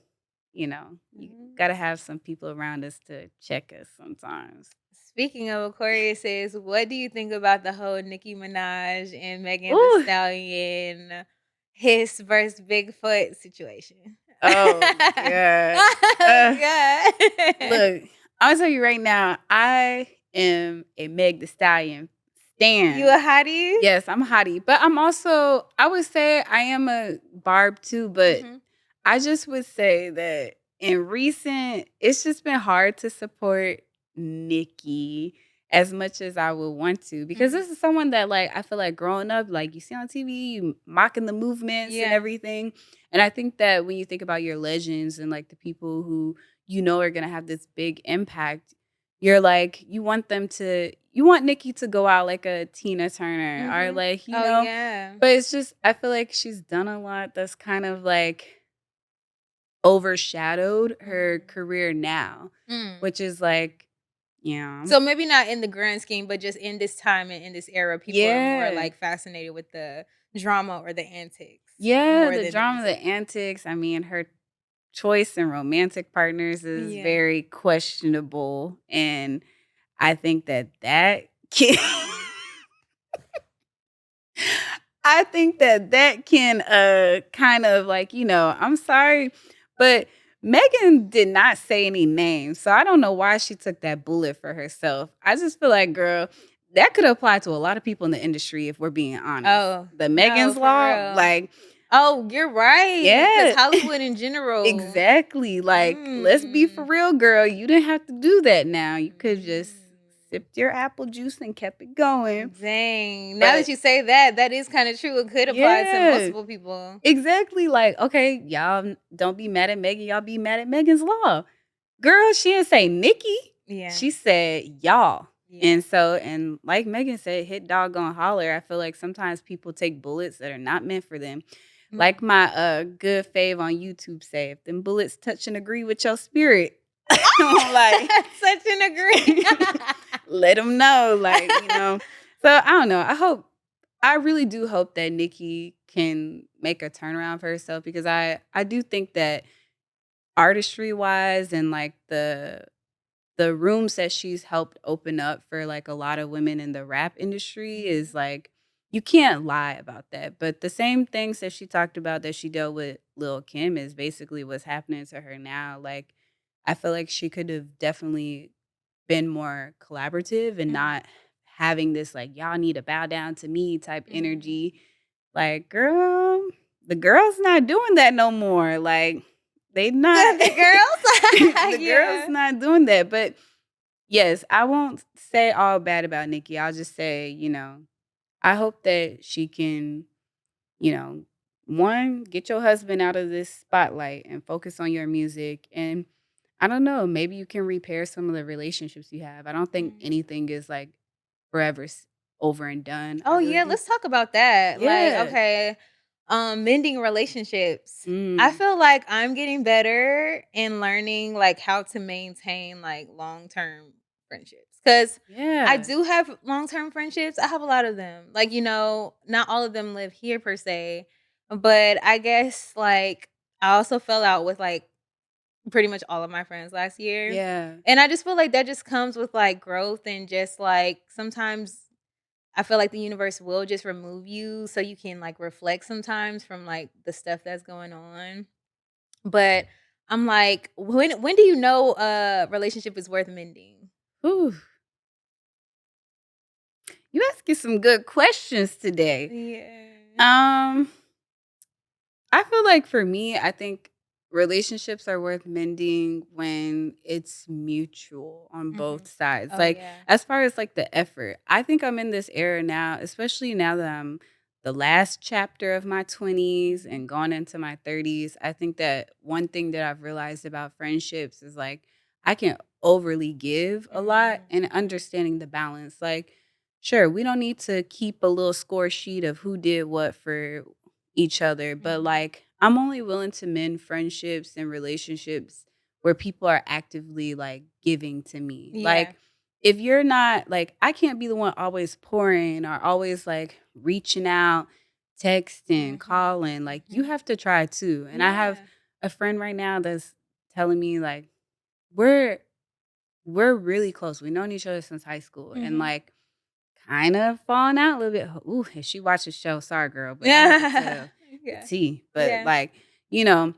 you mhm. gotta have some people around us to check us sometimes. Speaking of Aquariuses, what do you think about the whole Nicki Minaj and Megan Thee Ooh, Stallion Hiss versus Bigfoot situation? oh god. Oh god. Look, I'll tell you right now, I am a Meg the Stallion You a stan. hottie? Yes, I'm a hottie, but I'm also I would say I am a Barb too, but Mhm, I just would say that in recent, it's just been hard to support Nikki as much as I would want to because mhm. this is someone that like I feel like growing up, like you see on TV, you mocking the movements and Yeah. everything. And I think that when you think about your legends and like the people who are gonna have this big impact, you're like, you want Nikki to go out like a Tina Turner or Mhm. like, Oh, yeah. but it's just I feel like she's done a lot that's kind of like overshadowed her Mhm. career now, Mm. which is like, yeah. So maybe not in the grand scheme, but just in this time and in this era, people are more, Yeah. like, fascinated with the drama or the antics Yeah, more the than the drama, the music. antics. I mean, her choice in romantic partners is Yeah. very questionable, and I think that can I think that can kind of like, I'm sorry, but Megan did not say any names. So I don't know why she took that bullet for herself. I just feel like, girl, that could apply to a lot of people in the industry if we're being honest. Oh, The no, Megan's for law, real. like, Oh, you're right, because yeah, Hollywood in general. exactly. Like, let's be for Mm. real, girl. You didn't have to do that now. You could just Mm. sipped your apple juice and kept it going. Dang. Now that But you say that, that is kinda true. It could apply to yeah. multiple people. Exactly, like, okay, y'all don't be mad at Megan, y'all be mad at Megan's Law. Girl, she didn't say Nikki. Yeah. She said y'all. Yeah. And so and like Megan said, hit dog on holler. I feel like sometimes people take bullets that are not meant for them. Like Mhm. my, good fave on YouTube say, "If them bullets touch and agree with your spirit," I'm like, Such an agree. let them know, like, you know? So, I don't know, I really do hope that Nikki can make a turnaround for herself because I do think that artistry-wise and, like, the rooms that she's helped open up for, like, a lot of women in the rap industry is, Mhm. like you can't lie about that, but the same things that she talked about that she dealt with Lil' Kim is basically what's happening to her now, like, I feel like she could have definitely been more collaborative and Mhm. not having this, like, "Y'all need to bow down to me" type Mhm. energy. Like, girl, the girl's not doing that no more, like, they not The girls? the girl's Yeah. not doing that, but yes, I won't say all bad about Nikki. I'll just say, I hope that she can, you know, one, get your husband out of this spotlight and focus on your music. And I don't know, maybe you can repair some of the relationships you have. I don't think Mhm. anything is like forever over and done. I Oh, really yeah, do. let's talk about that. Like, Yeah. okay, mending relationships. I Mm. feel like I'm getting better in learning, like, how to maintain, like, long-term friendships. Cause I Yeah. do have long-term friendships. I have a lot of them. Like, not all of them live here per se, but I guess, like, I also fell out with, like, pretty much all of my friends last year. Yeah. And I just feel like that just comes with, like, growth and just, like, sometimes I feel like the universe will just remove you so you can, like, reflect sometimes from, like, the stuff that's going on. But I'm like, when do you know a relationship is worth mending? Whew. You asking some good questions today. Yeah. Um, I feel like for me, I think relationships are worth mending when it's mutual on both Mhm. sides. Oh, Like yeah. as far as like the effort, I think I'm in this era now, especially now that I'm the last chapter of my 20s Mhm. and going into my 30s. I think that one thing that I've realized about friendships is like I can overly give a lot Mhm. and understanding the balance. Like, sure, we don't need to keep a little score sheet of who did what for each other, but Mhm. like I'm only willing to mend friendships and relationships where people are actively like giving to me. Yeah. Like if you're not like I can't be the one always pouring or always like reaching out, texting, Mhm. calling. Like you Mhm. have to try too. And I have Yeah. a friend right now that's telling me like we're we're really close. We've known each other since high school and Mhm. like kind of falling out a little bit. Ooh, if she watches the show, sorry girl, but I have to Yeah. tell the Yeah. tea. But Yeah. like, you know,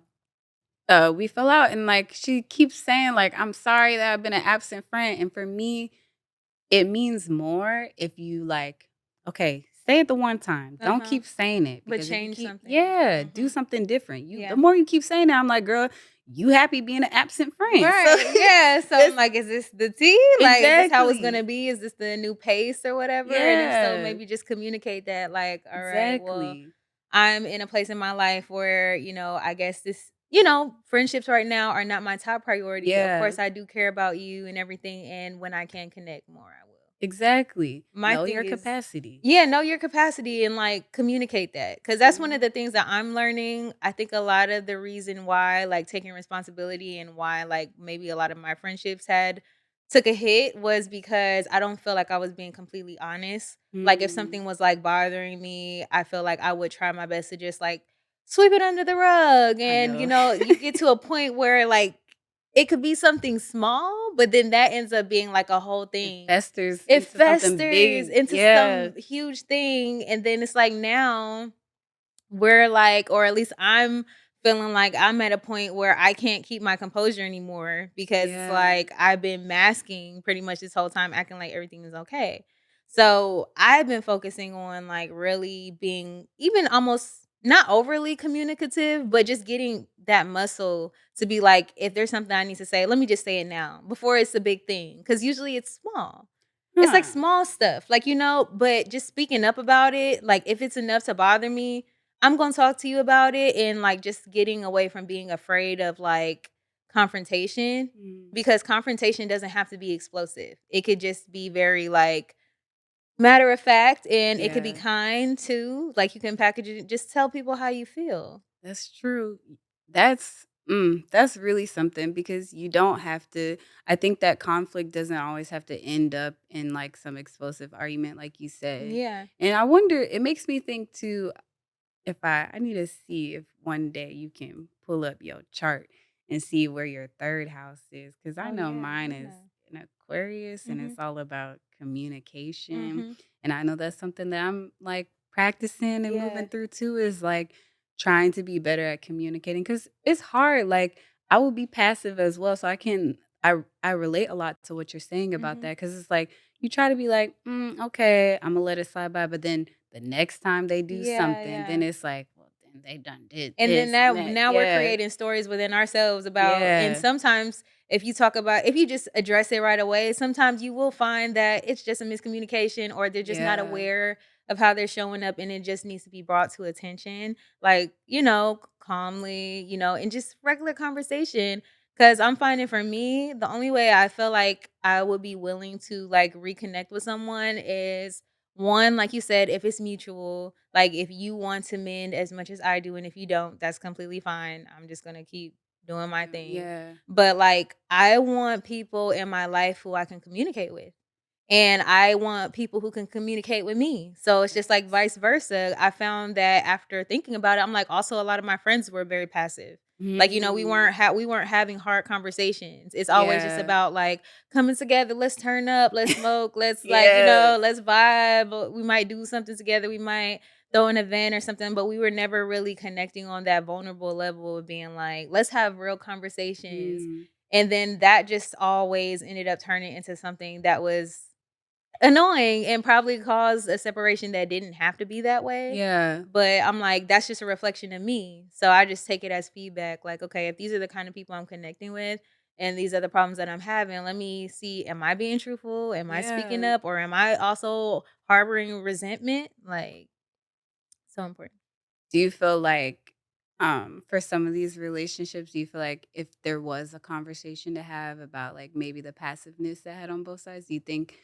we fell out and like she keeps saying like I'm sorry that I've been an absent friend. And for me, it means more if you like, okay, say it the one time. Don't Uh-huh. keep saying it But because if you change keep, something. yeah, do Mhm. something different. You the Yeah. more you keep saying that, I'm like, girl, you happy being an absent friend. So Right, yeah, so I'm it's like, "Is this the tea? Like, is this how it's gonna exactly. be? Is this the new pace or whatever?" And if so, Yeah, maybe just communicate that, like, "Alright, well, exactly. I'm in a place in my life where, I guess friendships right now are not my top priority. Of Yeah. course, I do care about you and everything, and when I can connect more, I will." Exactly. My Know thing your is capacity. yeah, know your capacity and, like, communicate that, because that's one of Mhm. the things that I'm learning. I think a lot of the reason why, like, taking responsibility and why, like, maybe a lot of my friendships had took a hit was because I don't feel like I was being completely honest. Like, if Mm. something was, like, bothering me, I feel like I would try my best to just, like, sweep it under the rug, I and, know. you get to a point where, like, it could be something small, but then that ends up being, like, a whole It thing. festers It into something festers big. into Yeah. some huge thing, and then it's like now we're like, or at least I'm feeling like I'm at a point where I can't keep my composure anymore because it's Yeah. like I've been masking pretty much this whole time, acting like everything is okay. So I've been focusing on like really being even almost not overly communicative, but just getting that muscle to be like, if there's something I need to say, let me just say it now before it's a big thing. Cause usually it's small. It's like Huh. small stuff, like, but just speaking up about it, like, if it's enough to bother me, I'm gonna talk to you about it and, like, just getting away from being afraid of, like, confrontation Mm, because confrontation doesn't have to be explosive. It could just be very, like, matter of fact, and it could be yeah. kind too. Like, you can package it just tell people how you feel. That's true. That's really something because you don't have to I think that conflict doesn't always have to end up in, like, some explosive argument like you said. Yeah. And I wonder it makes me think too if I need to see if one day you can pull up your chart and see where your 3rd house is, because I Oh, know yeah, mine let me is know. an Aquarius, and Mhm, it's all about communication, mhm. and I know that's something that I'm, like, practicing and moving Yeah, through too is, like, trying to be better at communicating because it's hard, like, I will be passive as well, so I relate a lot to what you're saying about mhm. that because it's like, you try to be like, okay, Imma let it slide by," but then the next time they do Yeah, something, then yeah. it's like, "Well, then they done did And then this and that." now we're Yeah. creating stories within ourselves about and Yeah. sometimes if you just address it right away, sometimes you will find that it's just a miscommunication or they're just not Yeah. aware of how they're showing up and it just needs to be brought to attention, like, calmly, and just regular conversation. Cause I'm finding for me, the only way I feel like I would be willing to like reconnect with someone is one, like you said, if it's mutual, like, if you want to mend as much as I do, and if you don't, that's completely fine. I'm just gonna keep doing my thing. Yeah. But, like, I want people in my life who I can communicate with. And I want people who can communicate with me. So it's just like Facts. vice versa. I found that after thinking about it, I'm like, also a lot of my friends were very passive. Like, Mm. we weren't having hard conversations. It's always just Yeah. about like coming together, let's turn up, let's smoke, let's like, Yeah. let's vibe. We might do something together. We might throw an event or something, but we were never really connecting on that vulnerable level of being like, let's have real conversations. Mm. And then that just always ended up turning into something that was annoying and probably caused a separation that didn't have to be that way, Yeah. but I'm like, that's just a reflection of me, so I just take it as feedback, like, "Okay, if these are the kind of people I'm connecting with and these are the problems that I'm having, let me see, am I being truthful? Am I speaking Yeah. up? Or am I also harboring resentment?" Like, so important. Do you feel like, for some of these relationships, do you feel like if there was a conversation to have about, like, maybe the passiveness that had on both sides, do you think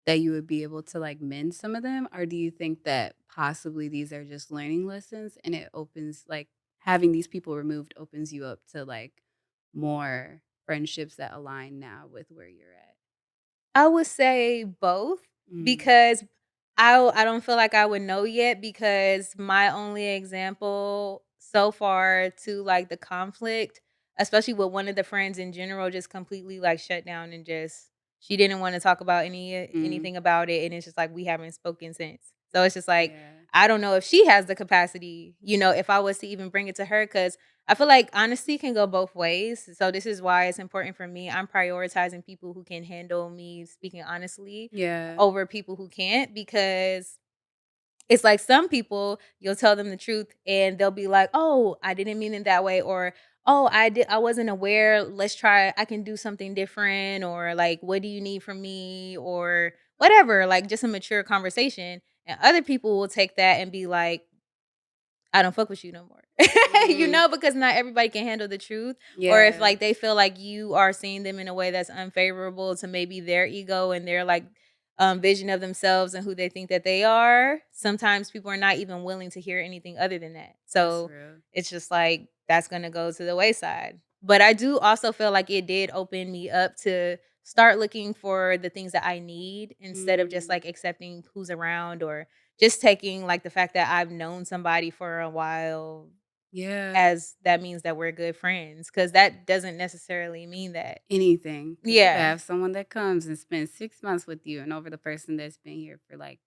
that you would be able to, like, mend some of them? Or do you think that possibly these are just learning lessons and it opens like, having these people removed opens you up to, like, more friendships that align now with where you're at? I would say both Mm, because I don't feel like I would know yet because my only example so far to, like, the conflict, especially with one of the friends in general, just completely, like, shut down and just she didn't wanna talk about mm, anything about it, and it's just like we haven't spoken since. So it's just like, yeah, I don't know if she has the capacity, if I was to even bring it to her because I feel like honesty can go both ways. So this is why it's important for me. I'm prioritizing people who can handle me speaking honestly yeah, over people who can't because it's like some people, you'll tell them the truth and they'll be like, "Oh, I didn't mean it that way," or "Oh, I wasn't aware. Let's try I can do something different," or like, "What do you need from me?" or whatever, like just a mature conversation. And other people will take that and be like, I don't fuck with you no more. mm, Because not everybody can handle the truth, or if, yeah, like, they feel like you are seeing them in a way that's unfavorable to maybe their ego and their, like, vision of themselves and who they think that they are, sometimes people are not even willing to hear anything other than that. that's So, real. it's just like, that's gonna go to the wayside. But I do also feel like it did open me up to start looking for the things that I need instead of just, Mm, like, accepting who's around or just taking, like, the fact that I've known somebody for a while yeah. as that means that we're good friends, because that doesn't necessarily mean that. Anything, because you could Yeah. have someone that comes and spends 6 months with you and over the person that's been here for, like,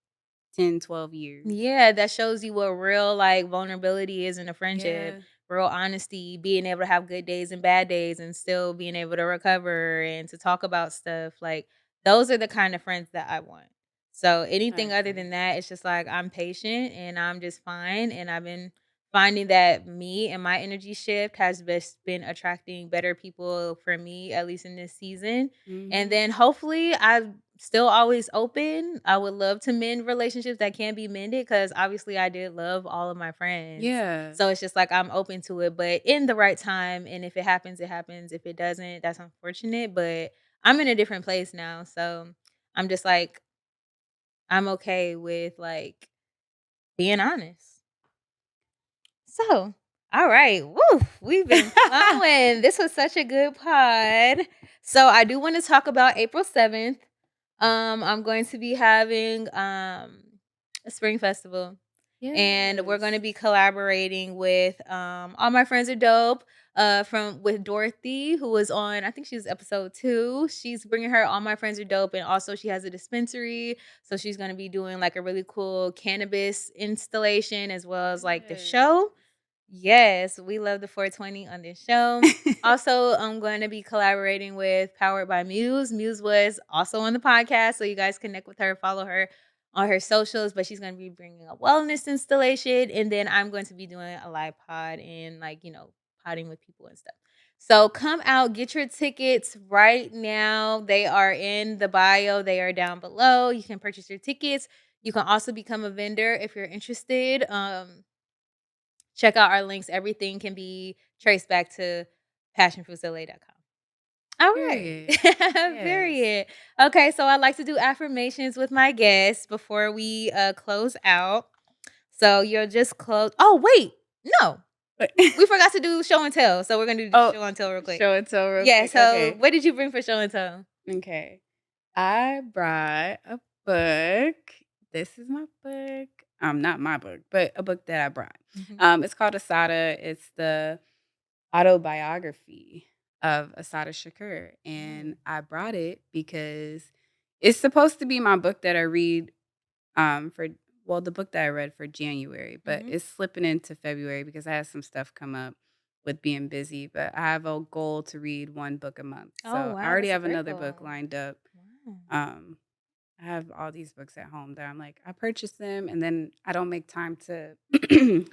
10, 12 years. Yeah, that shows you what real, like, vulnerability is in a friendship, Yeah, real honesty, being able to have good days and bad days and still being able to recover and to talk about stuff, like, those are the kind of friends that I want. So, I anything other than agree. that, it's just like, I'm patient and I'm just fine, and I've been finding that me and my energy shift has best been attracting better people for me, at least in this season. And Mhm. then hopefully I'm still always open. I would love to mend relationships that can be mended because obviously I did love all of my friends. Yeah. So it's just like I'm open to it, but in the right time. And if it happens, it happens. If it doesn't, that's unfortunate. But I'm in a different place now. So I'm just like, I'm okay with like being honest. So, all right. Woo, we've been flowing. This was such a good pod. So I do want to talk about April 7th. I'm going to be having a spring festival. And we're Yes. gonna be collaborating with All My Friends Are Dope, from with Dorothy, who was on, I think she was episode 2. She's bringing her All My Friends Are Dope, and also she has a dispensary, so she's gonna be doing, like, a really cool cannabis installation as well as, like, the Yes. show. Yes, we love the 420 on this show. Also, I'm going to be collaborating with Powered by Muse. Muse was also on the podcast, so you guys connect with her, follow her on her socials. But she's going to be bringing a wellness installation, and then I'm going to be doing a live pod and like potting with people and stuff. So come out, get your tickets right now. They are in the bio. They are down below. You can purchase your tickets. You can also become a vendor if you're interested. Check out our links. Everything can be traced back to passionfruitsla.com. All right. Period. Yes. Period. Okay, so I like to do affirmations with my guests before we close out. So you'll just close. Oh, wait. No. But We forgot to do show and tell. So we're going to do oh, show and tell real quick. show and tell real Yeah, quick. so Okay. what did you bring for show and tell? Okay. I brought a book. This is my book. Not my book, but a book that I brought. Mhm. It's called Asada. It's the autobiography of Asada Shakur. And Mm. I brought it because it's supposed to be my book that I read for the book that I read for January, but Mhm. it's slipping into February because I had some stuff come up with being busy. But I have a goal to read one book a month. Oh, So I wow. already That's a have great another book goal. lined up. Wow. Um, I have all these books at home that I'm like, I purchase them and then I don't make time to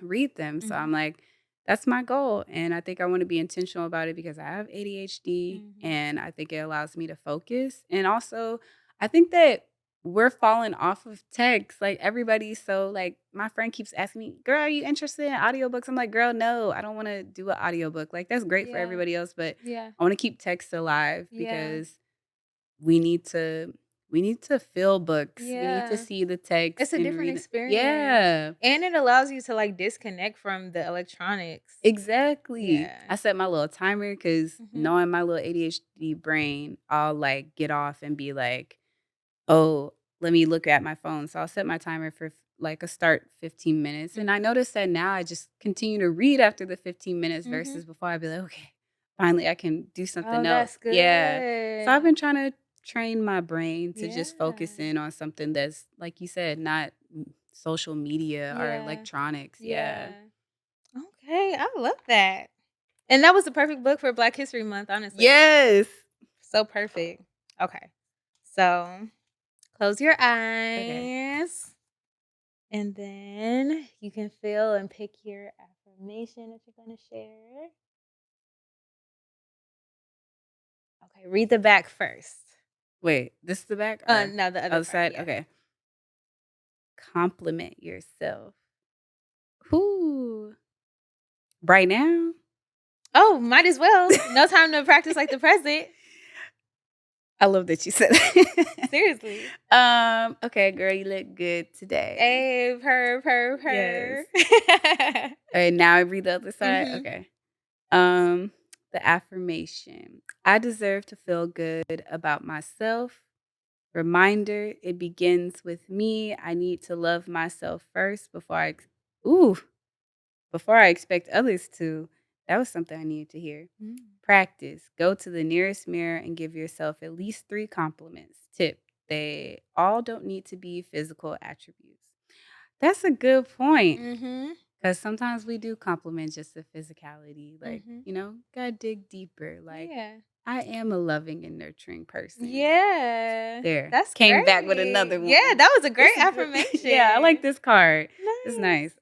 read them. So Mhm. I'm like, that's my goal. And I think I want to be intentional about it because I have ADHD Mhm. and I think it allows me to focus. And also, I think that we're falling off of text. Like everybody, so like my friend keeps asking me, girl, are you interested in audiobooks? I'm like, girl, no, I don't want to do an audiobook. Like that's great for Yeah. everybody else, but Yeah. I want to keep text alive Yeah. because we need to we need to feel books. We need to Yeah. see the It's text a and different read it. experience, Yeah, and it allows you to, like, disconnect from the electronics. exactly. Yeah. I set my little timer because Mhm. knowing my little ADHD brain, I'll like get off and be like, oh, let me look at my phone. So I'll set my timer for like a start 15 minutes. And I Mhm. noticed that now I just continue to read after the 15 minutes Mhm. versus before I'd be like, okay, finally I can do Oh, something else. that's Yeah. So I've good. been trying to train my brain to just focus Yeah. in on something that's, like you said, not social media or Yeah. electronics. Yeah. Yeah. Okay, I love that. And that was the perfect book for Black History Month, honestly. Yes. So perfect. Okay. So, close your Okay. eyes, and then you can feel and pick your affirmation that you're gonna share. Okay, read the back first. Wait, this is the back or No, the other other part, side? yeah. Okay. Compliment yourself. Whoo. Right now? Oh, might as well. No time to practice like the present. I love that you said that. Seriously. Okay, girl, you look good today. Hey, purr, purr, Yes. purr. Okay, now I read the other side. Mhm. Okay. Um, the affirmation. I deserve to feel good about myself. Reminder, it begins with me. I need to love myself first ooh, before I expect others to. That was something I needed to hear. Mm. Practice. Go to the nearest mirror and give yourself at least 3 compliments. Tip. They all don't need to be physical attributes. That's a good point. Mhm. Because sometimes we do compliment just the physicality. Like, Mhm. gotta dig deeper. Like, Yeah. I am a loving and nurturing person. Yeah. There. That's Came back with great. another Yeah, one. that was a This great is good. Yeah, I like affirmation. this card. It's Nice. nice.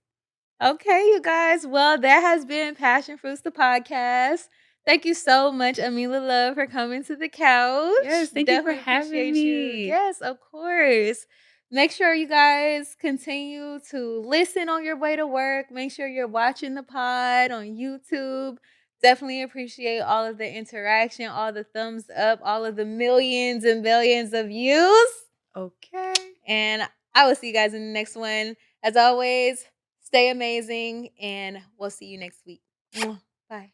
Okay, you guys. Well, that has been Passion Fruits, the podcast. Thank you so much, Amila Love, for coming to the couch. Yes, thank you for Definitely having appreciate you. me. Yes, of course. Make sure you guys continue to listen on your way to work. Make sure you're watching the pod on YouTube. Definitely appreciate all of the interaction, all the thumbs up, all of the millions and billions of views. Okay. And I will see you guys in the next one. As always, stay amazing, and we'll see you next week. Mwah. Bye.